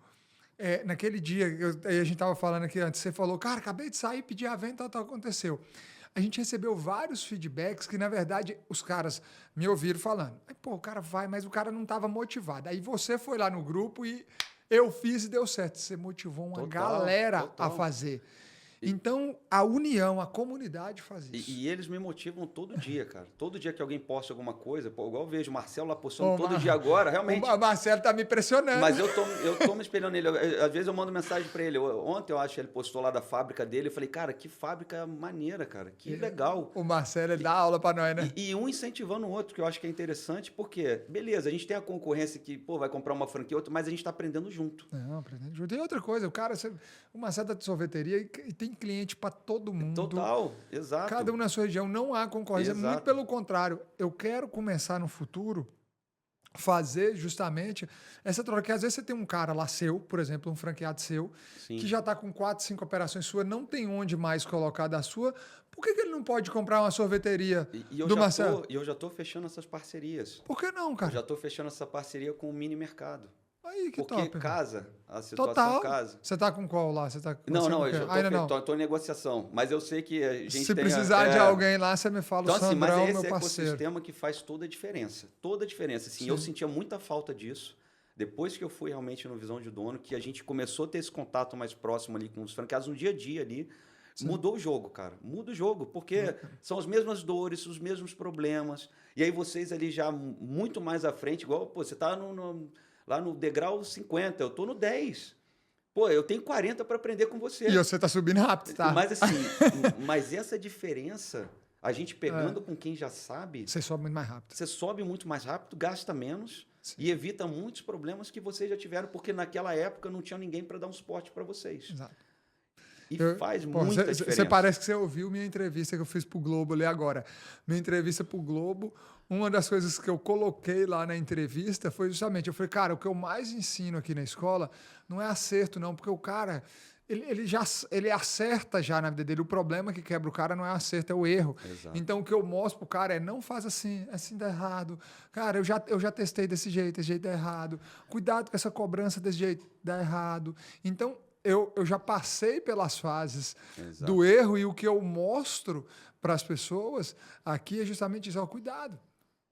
naquele dia, a gente estava falando aqui antes, você falou, cara, acabei de sair, pedi a venda, tal, aconteceu. A gente recebeu vários feedbacks que, na verdade, os caras me ouviram falando. Pô, o cara vai, mas o cara não estava motivado. Aí você foi lá no grupo e eu fiz e deu certo. Você motivou uma galera a fazer. Então, a união, a comunidade faz isso. E eles me motivam todo dia, cara. Todo dia que alguém posta alguma coisa, pô, igual eu vejo o Marcelo lá postando todo dia agora, realmente. O Marcelo tá me impressionando. Mas eu tô me espelhando nele. Às vezes eu mando mensagem para ele. Ontem eu acho que ele postou lá da fábrica dele. Eu falei, cara, que fábrica maneira, cara. Que legal. O Marcelo, ele dá aula para nós, né? E um incentivando o outro, que eu acho que é interessante, porque, beleza, a gente tem a concorrência que, pô, vai comprar uma franquia, outra, mas a gente tá aprendendo junto. Não, aprendendo junto. E outra coisa, o cara, o Marcelo tá de sorveteria e tem cliente para todo mundo. Total, exato. Cada um na sua região, não há concorrência. Exato. Muito pelo contrário. Eu quero começar no futuro fazer justamente essa troca. Que às vezes você tem um cara lá seu, por exemplo, um franqueado seu, que já está com 4, 5 operações suas, não tem onde mais colocar da sua. Por que ele não pode comprar uma sorveteria do Marcelo? E eu já estou fechando essas parcerias. Por que não, cara? Eu já estou fechando essa parceria com o mini mercado. Aí, que Porque top. casa, a situação Total. casa. Você tá com qual lá? Você tá Não, eu tô em negociação. Mas eu sei que a gente Se tem... precisar de alguém lá, você me fala, Então, o assim, mas Sandrão, é meu esse parceiro. ecossistema que faz toda a diferença. Toda a diferença. Assim, eu sentia muita falta disso. Depois que eu fui realmente no Visão de Dono, que a gente começou a ter esse contato mais próximo ali com os franqueados, no dia a dia ali, mudou o jogo, cara. Muda o jogo, porque são as mesmas dores, os mesmos problemas. E aí vocês ali já muito mais à frente, igual, pô, você tá lá no degrau 50, eu tô no 10. Pô, eu tenho 40 para aprender com você. E você tá subindo rápido, tá? Mas assim, mas essa diferença, a gente pegando com quem já sabe... Você sobe muito mais rápido. Você sobe muito mais rápido, gasta menos e evita muitos problemas que vocês já tiveram, porque naquela época não tinha ninguém para dar um suporte para vocês. Exato. E faz muita diferença. Você parece que você ouviu minha entrevista que eu fiz pro Globo ali agora. Minha entrevista pro Globo, uma das coisas que eu coloquei lá na entrevista foi justamente, eu falei, cara, o que eu mais ensino aqui na escola não é acerto não, porque o cara... Ele acerta já na vida dele. O problema que quebra o cara não é acerto, é o erro. Exato. Então, o que eu mostro pro cara é não faz assim dá errado. Cara, eu já testei desse jeito dá errado. Cuidado com essa cobrança desse jeito, dá errado. Então, eu já passei pelas fases do erro e o que eu mostro para as pessoas aqui é justamente isso, ó, cuidado.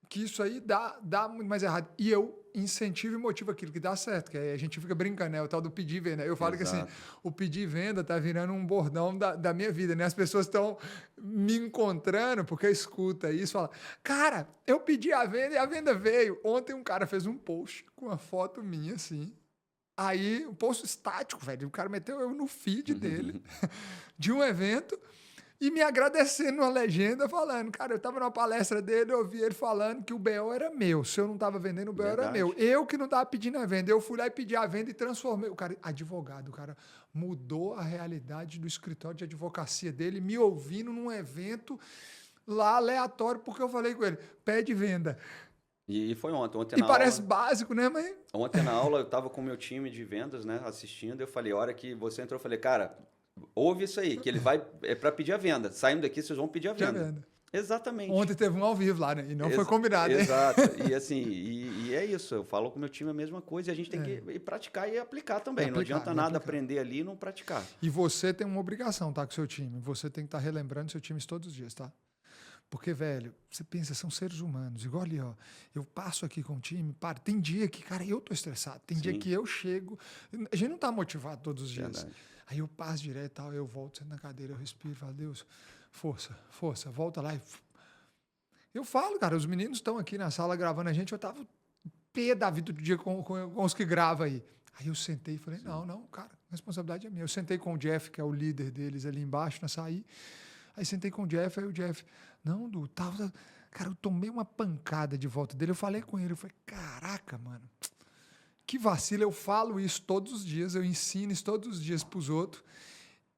Que isso aí dá muito mais errado. E eu incentivo e motivo aquilo que dá certo, que aí a gente fica brincando, né? O tal do pedir venda. Eu falo que assim, o pedir venda tá virando um bordão da minha vida, né? As pessoas estão me encontrando porque escuta isso, fala, cara, eu pedi a venda e a venda veio. Ontem um cara fez um post com uma foto minha, assim. Aí, um post estático, velho. O cara meteu eu no feed dele de um evento e me agradecendo uma legenda falando, cara, eu tava numa palestra dele, eu ouvi ele falando que o BO era meu. Se eu não tava vendendo, o BO era meu. Eu que não tava pedindo a venda. Eu fui lá e pedi a venda e transformei. O cara, advogado, o cara mudou a realidade do escritório de advocacia dele, me ouvindo num evento lá aleatório, porque eu falei com ele, pede venda. E foi ontem e parece básico, né, mas... Ontem na aula eu tava com o meu time de vendas, né, assistindo, eu falei, a hora que você entrou, eu falei, cara... Ouve isso aí, que ele vai... É para pedir a venda. Saindo daqui, vocês vão pedir a venda. Exatamente. Ontem teve um ao vivo lá, né? E não foi combinado. Exato. E assim, e é isso. Eu falo com o meu time a mesma coisa e a gente tem que ir praticar e aplicar também. Não adianta nada aprender ali e não praticar. E você tem uma obrigação, tá? Com o seu time. Você tem que estar relembrando seu time todos os dias, tá? Porque, velho, você pensa, são seres humanos. Igual ali, ó. Eu passo aqui com o time, tem dia que, cara, eu tô estressado. Tem dia que eu chego... A gente não tá motivado todos os dias. Verdade. Aí eu passo direto e tal, eu volto, sento na cadeira, eu respiro, falo, Deus, força, volta lá. Eu falo, cara, os meninos estão aqui na sala gravando a gente, eu tava pé da vida do dia com os que gravam aí. Aí eu sentei e falei, não, cara, a responsabilidade é minha. Eu sentei com o Jeff, que é o líder deles ali embaixo, na saí. Aí sentei com o Jeff, aí o Jeff, não, Du, tava... Cara, eu tomei uma pancada de volta dele, eu falei com ele, eu falei, caraca, mano... Que vacilo, eu falo isso todos os dias, eu ensino isso todos os dias para os outros,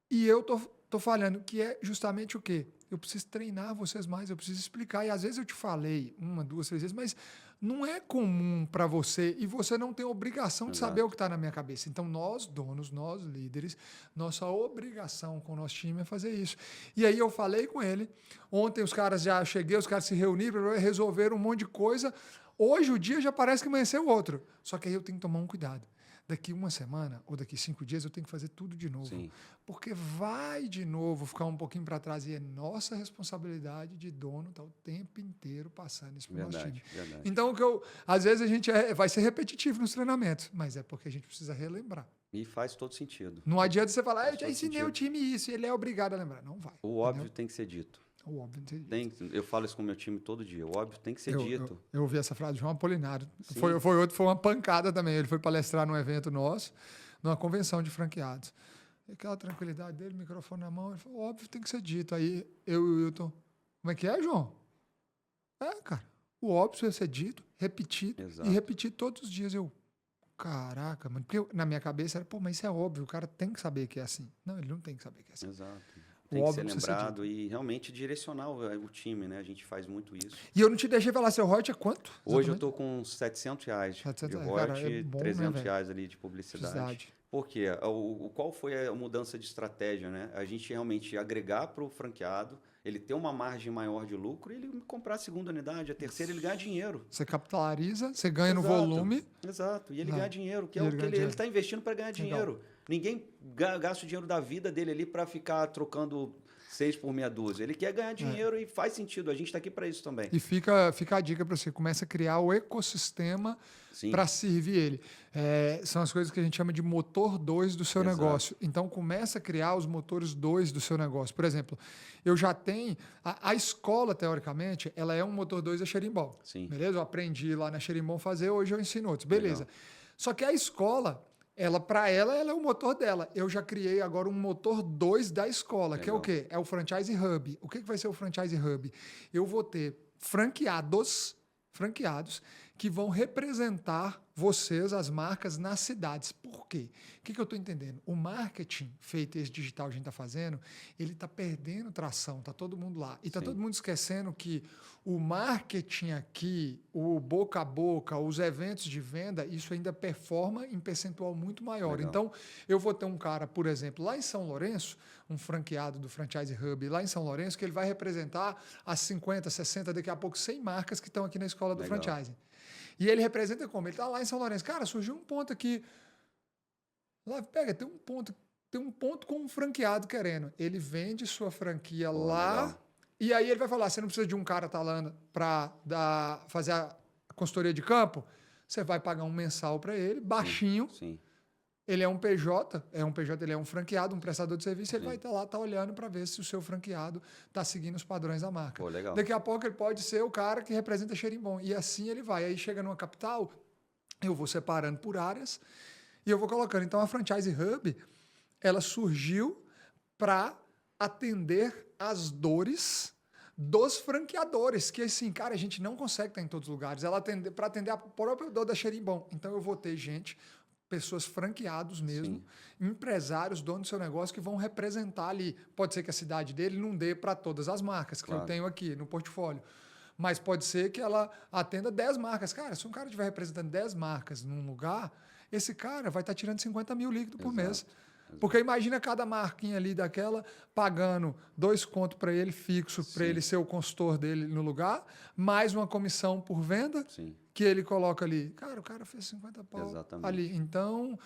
e eu tô falhando, que é justamente o quê? Eu preciso treinar vocês mais, eu preciso explicar, e às vezes eu te falei 1, 2, 3 vezes, mas não é comum para você, e você não tem obrigação de saber o que está na minha cabeça. Então, nós, donos, nós, líderes, nossa obrigação com o nosso time é fazer isso. E aí eu falei com ele, ontem os caras os caras se reuniram, resolveram um monte de coisa. Hoje o dia já parece que amanheceu outro. Só que aí eu tenho que tomar um cuidado. Daqui uma semana ou daqui 5 dias eu tenho que fazer tudo de novo. Sim. Porque vai de novo ficar um pouquinho para trás e é nossa responsabilidade de dono estar o tempo inteiro passando isso para o nosso time. Verdade. Então, às vezes a gente vai ser repetitivo nos treinamentos, mas é porque a gente precisa relembrar. E faz todo sentido. Não adianta você falar, eu já ensinei o time isso e ele é obrigado a lembrar. Não vai. O óbvio tem que ser dito. O óbvio tem que ser dito. Eu falo isso com o meu time todo dia. O óbvio tem que ser dito. Eu ouvi essa frase de João Apolinário. Foi uma pancada também. Ele foi palestrar num evento nosso, numa convenção de franqueados. E aquela tranquilidade dele, microfone na mão, ele falou, óbvio tem que ser dito. Aí eu e o Wilton, como é que é, João? Cara, o óbvio precisa ser dito, repetido. Exato. E repetido todos os dias. Caraca, mano. Porque na minha cabeça era, mas isso é óbvio, o cara tem que saber que é assim. Não, ele não tem que saber que é assim. Exato. Tem que ser lembrado e realmente direcionar o time, né? A gente faz muito isso. E eu não te deixei falar, seu royalty é quanto? Exatamente? Hoje eu tô com R$700 de royalty, R$300 ali de publicidade. Por quê? Qual foi a mudança de estratégia, né? A gente realmente agregar para o franqueado ele ter uma margem maior de lucro e ele comprar a segunda unidade, a terceira, ele ganha dinheiro. Você capitaliza, você ganha no volume. Exato, e ele ganha dinheiro, que é o que ele está investindo para ganhar dinheiro. Legal. Ninguém gasta o dinheiro da vida dele ali para ficar trocando 6 por meia dúzia. Ele quer ganhar dinheiro e faz sentido. A gente está aqui para isso também. E fica a dica para você. Começa a criar o ecossistema para servir ele. São as coisas que a gente chama de motor 2 do seu negócio. Então, começa a criar os motores 2 do seu negócio. Por exemplo, eu já tenho... A escola, teoricamente, ela é um motor 2 da Xerimbom. Sim. Beleza? Eu aprendi lá na Xerimbom fazer, hoje eu ensino outros. Beleza. Legal. Só que a escola... Para ela é o motor dela. Eu já criei agora um motor 2 da escola, que é o quê? É o Franchise Hub. O que vai ser o Franchise Hub? Eu vou ter franqueados que vão representar vocês, as marcas, nas cidades. Por quê? O que eu estou entendendo? O marketing feito esse digital que a gente está fazendo, ele está perdendo tração, está todo mundo lá. E está todo mundo esquecendo que o marketing aqui, o boca a boca, os eventos de venda, isso ainda performa em percentual muito maior. Legal. Então, eu vou ter um cara, por exemplo, lá em São Lourenço, um franqueado do Franchise Hub lá em São Lourenço, que ele vai representar as 50, 60, daqui a pouco 100 marcas que estão aqui na escola do franchising. E ele representa como? Ele está lá em São Lourenço. Cara, surgiu um ponto aqui. Lá, pega, tem um ponto com um franqueado querendo. Ele vende sua franquia lá. Legal. E aí ele vai falar, você não precisa de um cara talando para fazer a consultoria de campo. Você vai pagar um mensal para ele, baixinho. Sim. Ele é um PJ, ele é um franqueado, um prestador de serviço, ele vai estar lá, olhando para ver se o seu franqueado está seguindo os padrões da marca. Pô, legal. Daqui a pouco ele pode ser o cara que representa Xerimbom. E assim ele vai. Aí chega numa capital, eu vou separando por áreas e eu vou colocando. Então a Franchise Hub, ela surgiu para atender as dores dos franqueadores, que assim, cara, a gente não consegue estar em todos os lugares. Ela para atender a própria dor da Xerimbom. Então eu vou ter pessoas franqueados mesmo, empresários, donos do seu negócio, que vão representar ali. Pode ser que a cidade dele não dê para todas as marcas que eu tenho aqui no portfólio, mas pode ser que ela atenda 10 marcas. Cara, se um cara estiver representando 10 marcas num lugar, esse cara vai estar tirando 50 mil líquido por mês. Porque imagina cada marquinha ali daquela pagando 2 contos para ele fixo, para ele ser o consultor dele no lugar, mais uma comissão por venda que ele coloca ali. Cara, o cara fez 50 pau ali. Então,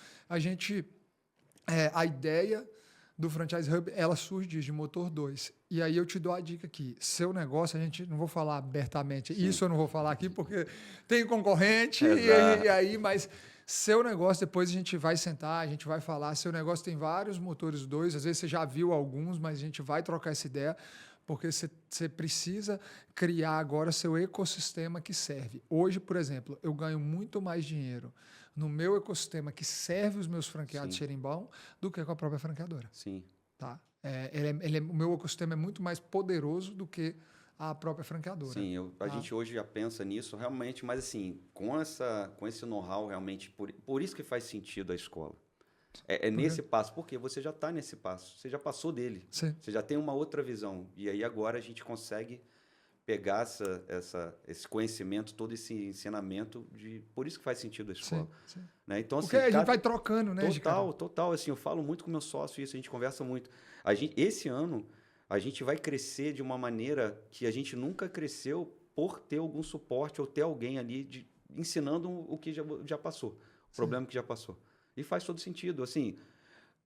a ideia do Franchise Hub, ela surge de motor 2. E aí eu te dou a dica aqui. Seu negócio, não vou falar abertamente. Isso eu não vou falar aqui porque tem concorrente e aí, mas... Seu negócio, depois a gente vai sentar, a gente vai falar. Seu negócio tem vários motores 2, às vezes você já viu alguns, mas a gente vai trocar essa ideia, porque você precisa criar agora seu ecossistema que serve. Hoje, por exemplo, eu ganho muito mais dinheiro no meu ecossistema que serve os meus franqueados Xerimbom do que com a própria franqueadora. Sim. Tá? O meu ecossistema é muito mais poderoso do que a própria franqueadora. Sim, a gente hoje já pensa nisso realmente, mas assim, com esse know-how realmente, por isso que faz sentido a escola. Nesse passo, porque você já está nesse passo, você já passou dele, você já tem uma outra visão. E aí agora a gente consegue pegar esse conhecimento, todo esse ensinamento, por isso que faz sentido a escola. Sim. Né? Então, porque assim, a gente vai trocando, né? Total. Assim, eu falo muito com meu sócio isso, a gente conversa muito. Esse ano... a gente vai crescer de uma maneira que a gente nunca cresceu por ter algum suporte ou ter alguém ali ensinando o que já passou, o problema que já passou. E faz todo sentido. Assim,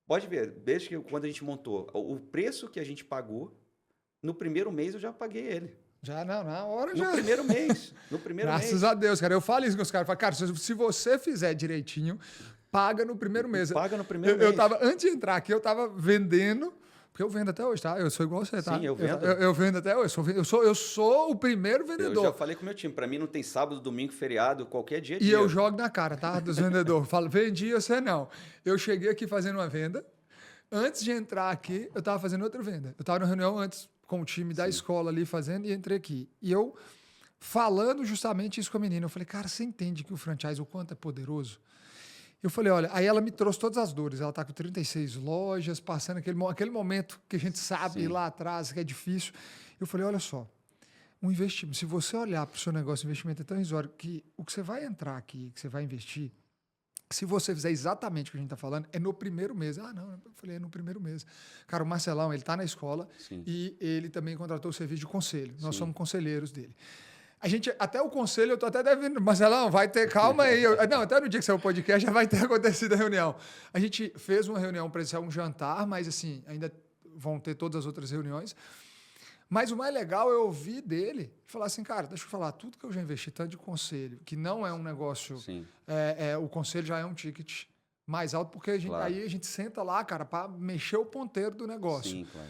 pode ver, desde que quando a gente montou, o preço que a gente pagou, no primeiro mês eu já paguei ele. Já não, na hora já. No primeiro mês. Graças a Deus, cara. Eu falo isso com os caras. Falo, cara, se você fizer direitinho, paga no primeiro mês. Paga no primeiro mês. Antes de entrar aqui, eu tava vendendo... Porque eu vendo até hoje, tá? Eu sou igual você, tá? Sim, eu vendo. Eu vendo até hoje. Eu sou o primeiro vendedor. Eu já falei com o meu time. Para mim não tem sábado, domingo, feriado, qualquer dia. E eu jogo na cara, tá? Dos vendedores. Falo, vendi, você não. Eu cheguei aqui fazendo uma venda. Antes de entrar aqui, eu tava fazendo outra venda. Eu tava na reunião antes com o time da escola ali fazendo e entrei aqui. E eu falando justamente isso com a menina. Eu falei, cara, você entende que o franchise, o quanto é poderoso? Eu falei, olha, aí ela me trouxe todas as dores. Ela está com 36 lojas, passando aquele momento que a gente sabe lá atrás, que é difícil. Eu falei, olha só, um investimento, se você olhar para o seu negócio, o investimento é tão irrisório que o que você vai entrar aqui, que você vai investir, Se você fizer exatamente o que a gente está falando, é no primeiro mês. Ah, não, eu falei, é no primeiro mês. Cara, o Marcelão, ele está na escola e ele também contratou o serviço de conselho. Nós somos conselheiros dele. A gente, até o conselho, eu tô até devendo, Marcelão, vai ter, calma aí. Não, até no dia que sair o podcast já vai ter acontecido a reunião. A gente fez uma reunião presencial, um jantar, mas assim, ainda vão ter todas as outras reuniões. Mas o mais legal é ouvir dele falar assim, cara, deixa eu falar, tudo que eu já investi tanto de conselho, que não é um negócio, o conselho já é um ticket mais alto, porque aí a gente senta lá, cara, para mexer o ponteiro do negócio. Sim, claro.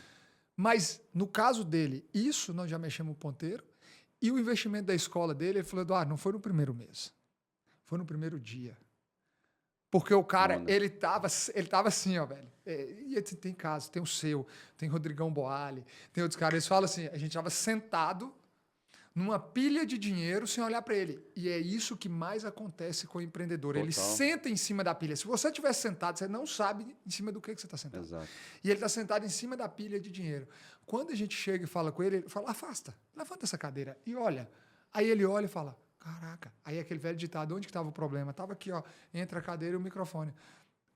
Mas no caso dele, isso nós já mexemos o ponteiro, e o investimento da escola dele, ele falou, Eduardo, não foi no primeiro mês, foi no primeiro dia. Porque o cara, ele tava assim, ó, velho. E tem casos, tem o seu, tem Rodrigão Boali, tem outros caras. Eles falam assim, a gente tava sentado numa pilha de dinheiro sem olhar para ele. E é isso que mais acontece com o empreendedor. Total. Ele senta em cima da pilha. Se você tivesse sentado, você não sabe em cima do que você está sentado. Exato. E ele está sentado em cima da pilha de dinheiro. Quando a gente chega e fala com ele, ele fala, afasta, levanta essa cadeira e olha. Aí ele olha e fala, caraca. Aí aquele velho ditado, onde que estava o problema? Estava aqui, ó, entre a cadeira e o microfone.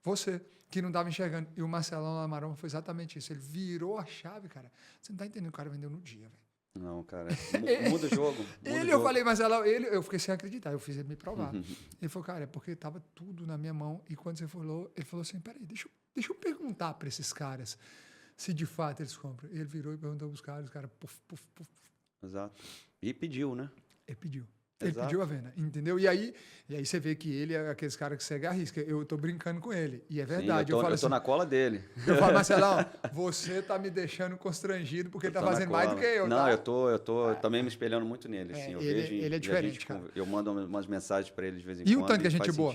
Você, que não estava enxergando. E o Marcelão Lamarão foi exatamente isso. Ele virou a chave, cara. Você não está entendendo, o cara vendeu no dia, velho. Não, cara, muda o jogo. Eu falei, Marcelão, eu fiquei sem acreditar, eu fiz ele me provar. Ele falou, cara, é porque estava tudo na minha mão. E quando você falou, ele falou assim, peraí, deixa eu perguntar para esses caras se de fato eles compram. Ele virou e perguntou para os caras puf. Exato. E pediu, né? Ele pediu. Ele pediu a venda, entendeu? E aí você vê que ele é aqueles caras que segue a risca. Eu tô brincando com ele. E é verdade. Sim, eu tô na cola dele. Eu falo, Marcelão, você tá me deixando constrangido porque ele tá fazendo mais do que eu. Não, tá? eu tô também me espelhando muito nele. Assim, eu vejo ele é diferente, cara. Eu mando umas mensagens para ele de vez em quando. E o tanto que a gente é boa?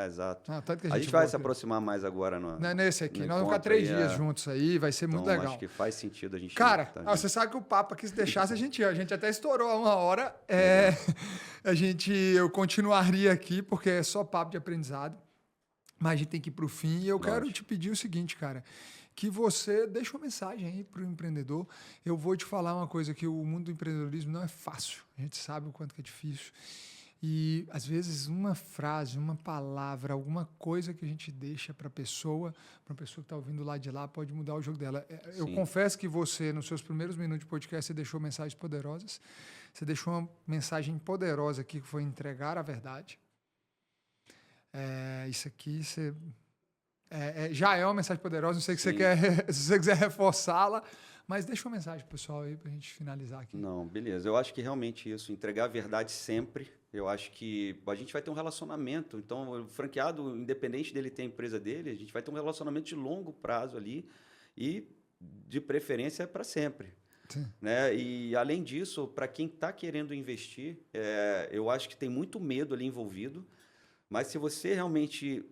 Exato. Tanto que a gente vai se aproximar mais agora. Não é nesse aqui. Nós vamos ficar 3 dias juntos aí. Vai ser muito legal. Acho que faz sentido a gente... Cara, você sabe que o papo aqui, se deixasse, a gente até estourou a 1 hora. Eu continuaria aqui, porque é só papo de aprendizado, mas a gente tem que ir para o fim. E eu quero te pedir o seguinte, cara, que você deixe uma mensagem aí para o empreendedor. Eu vou te falar uma coisa, que o mundo do empreendedorismo não é fácil. A gente sabe o quanto que é difícil. E, às vezes, uma frase, uma palavra, alguma coisa que a gente deixa para a pessoa que está ouvindo lá de lá, pode mudar o jogo dela. Eu confesso que você, nos seus primeiros minutos de podcast, você deixou mensagens poderosas. Você deixou uma mensagem poderosa aqui, que foi entregar a verdade. Isso aqui já é uma mensagem poderosa. Não sei se se você quiser reforçá-la, mas deixa uma mensagem pro pessoal aí para a gente finalizar aqui. Não, beleza. Eu acho que realmente isso, entregar a verdade sempre. Eu acho que a gente vai ter um relacionamento. Então, o franqueado, independente dele ter a empresa dele, a gente vai ter um relacionamento de longo prazo ali e, de preferência, para sempre. Né? E, além disso, para quem está querendo investir, eu acho que tem muito medo ali envolvido, mas se você realmente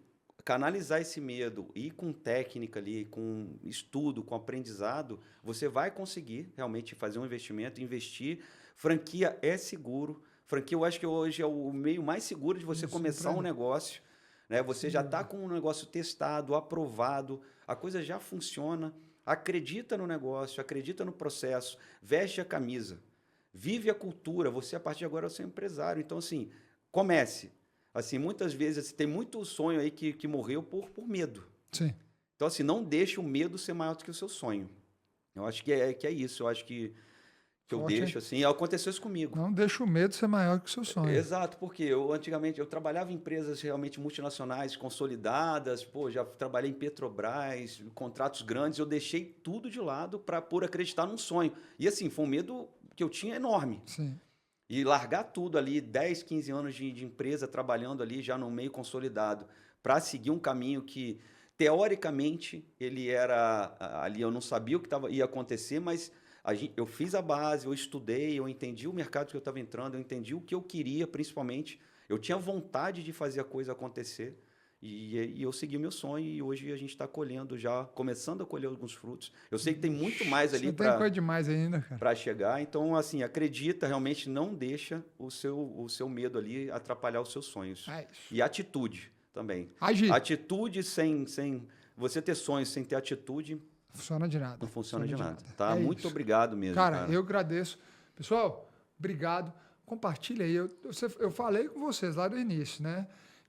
canalizar esse medo e com técnica ali, com estudo, com aprendizado, você vai conseguir realmente fazer um investimento, investir. Franquia é seguro. Franquia, eu acho que hoje é o meio mais seguro de você começar um negócio. Né? Você já está com um negócio testado, aprovado, a coisa já funciona. Acredita no negócio, acredita no processo, veste a camisa, vive a cultura. Você, a partir de agora, é o seu empresário. Então, assim, comece. Assim, muitas vezes, tem muito sonho aí que morreu por medo. Sim. Então, assim, não deixe o medo ser maior do que o seu sonho. Eu acho que é isso. Eu acho que eu deixo, assim, aconteceu isso comigo. Não deixa o medo ser maior que o seu sonho. Exato, porque antigamente eu trabalhava em empresas realmente multinacionais, consolidadas, já trabalhei em Petrobras, contratos grandes, eu deixei tudo de lado por acreditar num sonho. E assim, foi um medo que eu tinha enorme. Sim. E largar tudo ali, 10, 15 anos de empresa trabalhando ali já no meio consolidado, para seguir um caminho que, teoricamente, ele era ali, eu não sabia o que ia acontecer, mas eu fiz a base, eu estudei, eu entendi o mercado que eu estava entrando, eu entendi o que eu queria, principalmente. Eu tinha vontade de fazer a coisa acontecer e eu segui meu sonho e hoje a gente está colhendo já, começando a colher alguns frutos. Eu sei que tem muito mais ali para chegar. Então, assim, acredita, realmente não deixa o seu medo ali atrapalhar os seus sonhos. E atitude também. Agir. Atitude sem você ter sonhos sem ter atitude... Funciona de nada. Não funciona de nada. Tá? Muito obrigado mesmo. Cara, eu agradeço. Pessoal, obrigado. Compartilha aí. Eu falei com vocês lá do início, né?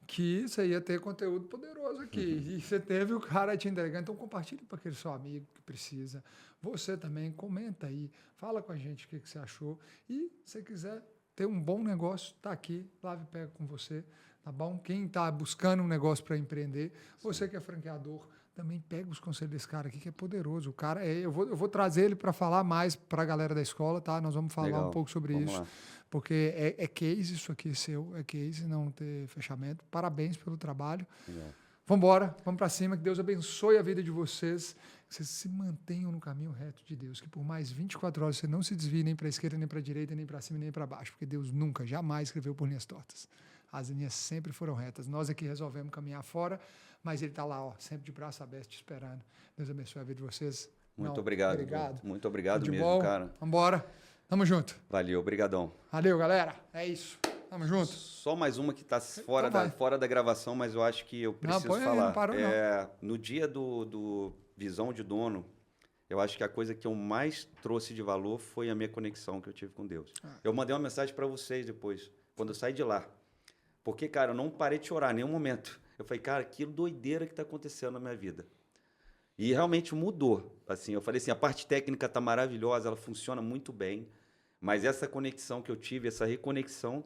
que você ia ter conteúdo poderoso aqui. E você teve o cara te entregando. Então, compartilhe para aquele seu amigo que precisa. Você também, comenta aí. Fala com a gente o que você achou. E, se você quiser ter um bom negócio, tá aqui. Lave Pega com você. Tá bom? Quem está buscando um negócio para empreender, você que é franqueador, também pega os conselhos desse cara aqui, que é poderoso. O cara eu vou trazer ele para falar mais para a galera da escola, tá? Nós vamos falar um pouco sobre isso. Lá. Porque é case isso aqui seu, é case não ter fechamento. Parabéns pelo trabalho. Vamos embora, vamos para cima, que Deus abençoe a vida de vocês, que vocês se mantenham no caminho reto de Deus, que por mais 24 horas você não se desvie nem para a esquerda, nem para a direita, nem para cima, nem para baixo, porque Deus nunca, jamais escreveu por linhas tortas. As linhas sempre foram retas. Nós aqui resolvemos caminhar fora, mas ele está lá, ó, sempre de braço aberto, te esperando. Deus abençoe a vida de vocês. Muito obrigado. Muito obrigado mesmo, bom. cara. Vamos embora. Tamo junto. Valeu, obrigadão. Valeu, galera. É isso. Tamo junto. Só mais uma que está fora da gravação, mas eu acho que eu preciso falar. Não parou, não. No dia do Visão de Dono, eu acho que a coisa que eu mais trouxe de valor foi a minha conexão que eu tive com Deus. Eu mandei uma mensagem para vocês depois, quando eu saí de lá. Porque, cara, eu não parei de chorar em nenhum momento. Eu falei, cara, que doideira que está acontecendo na minha vida. E realmente mudou. Assim, eu falei assim, a parte técnica está maravilhosa, ela funciona muito bem, mas essa conexão que eu tive, essa reconexão,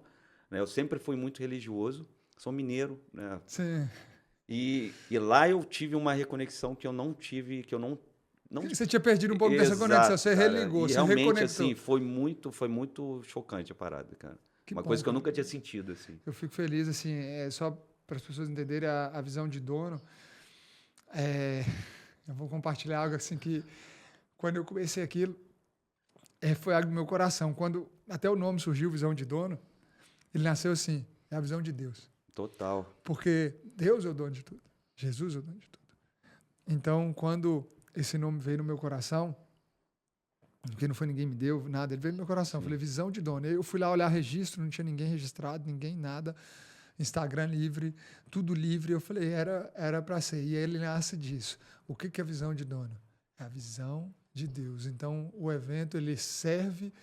né, eu sempre fui muito religioso, sou mineiro, né? Sim. E lá eu tive uma reconexão que eu não tive, que eu não você tinha perdido um pouco dessa conexão, você religou, você realmente, reconectou. Assim, foi muito chocante a parada, cara. Uma coisa que eu nunca tinha sentido, assim. Eu fico feliz, assim, só para as pessoas entenderem a visão de dono. Eu vou compartilhar algo assim que, quando eu comecei aquilo, foi algo do meu coração. Quando até o nome surgiu, Visão de Dono, ele nasceu assim, é a visão de Deus. Total. Porque Deus é o dono de tudo. Jesus é o dono de tudo. Então, quando esse nome veio no meu coração, porque não foi ninguém me deu, nada, ele veio no meu coração. Eu falei, Visão de Dono. Eu fui lá olhar registro, não tinha ninguém registrado, ninguém, nada. Instagram livre, tudo livre. Eu falei, era para ser. E ele nasce disso. O que é visão de dono? É a visão de Deus. Então, o evento, ele serve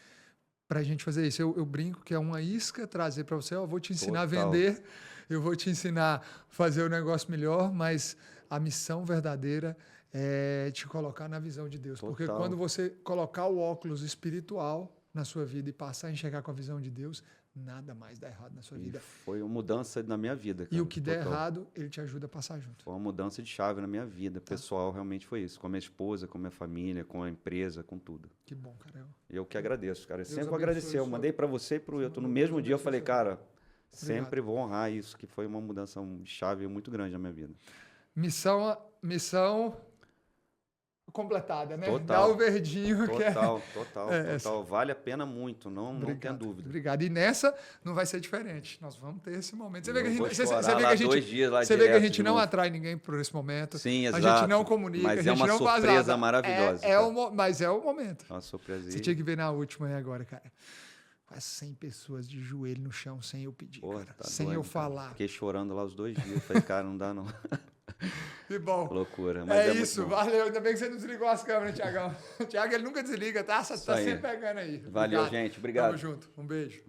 para a gente fazer isso. Eu brinco que é uma isca trazer para você, eu vou te ensinar a vender, eu vou te ensinar a fazer o negócio melhor, mas a missão verdadeira é te colocar na visão de Deus. Porque quando você colocar o óculos espiritual na sua vida e passar a enxergar com a visão de Deus, nada mais dá errado na sua vida. Foi uma mudança na minha vida, cara. E o que der errado, ele te ajuda a passar junto. Foi uma mudança de chave na minha vida. Pessoal, realmente foi isso. Com a minha esposa, com a minha família, com a empresa, com tudo. Que bom, cara. Eu que agradeço, cara. Eu sempre vou agradecer. Eu mandei para você e para o Hilton. No mesmo dia eu falei, cara, sempre vou honrar isso, que foi uma mudança de chave muito grande na minha vida. Missão completada, né? Total. Dá o verdinho. Total. Vale a pena muito, não tenha dúvida. Obrigado. E nessa não vai ser diferente. Nós vamos ter esse momento. Você vê que a gente não atrai ninguém por esse momento. Sim, exato. A gente não comunica, mas a gente não faz nada. É uma surpresa maravilhosa. Mas é o momento. Uma surpresa. Você tinha que ver na última aí agora, cara. Quase 100 pessoas de joelho no chão sem eu pedir, cara. Sem eu falar. Fiquei chorando lá os 2 dias. Falei, cara, não dá não. Que bom. Loucura. Mas é isso, valeu. Ainda bem que você não desligou as câmeras, Tiagão. O Thiago, ele nunca desliga, tá? Você tá sempre pegando aí. Valeu, gente. Obrigado. Tamo junto. Um beijo.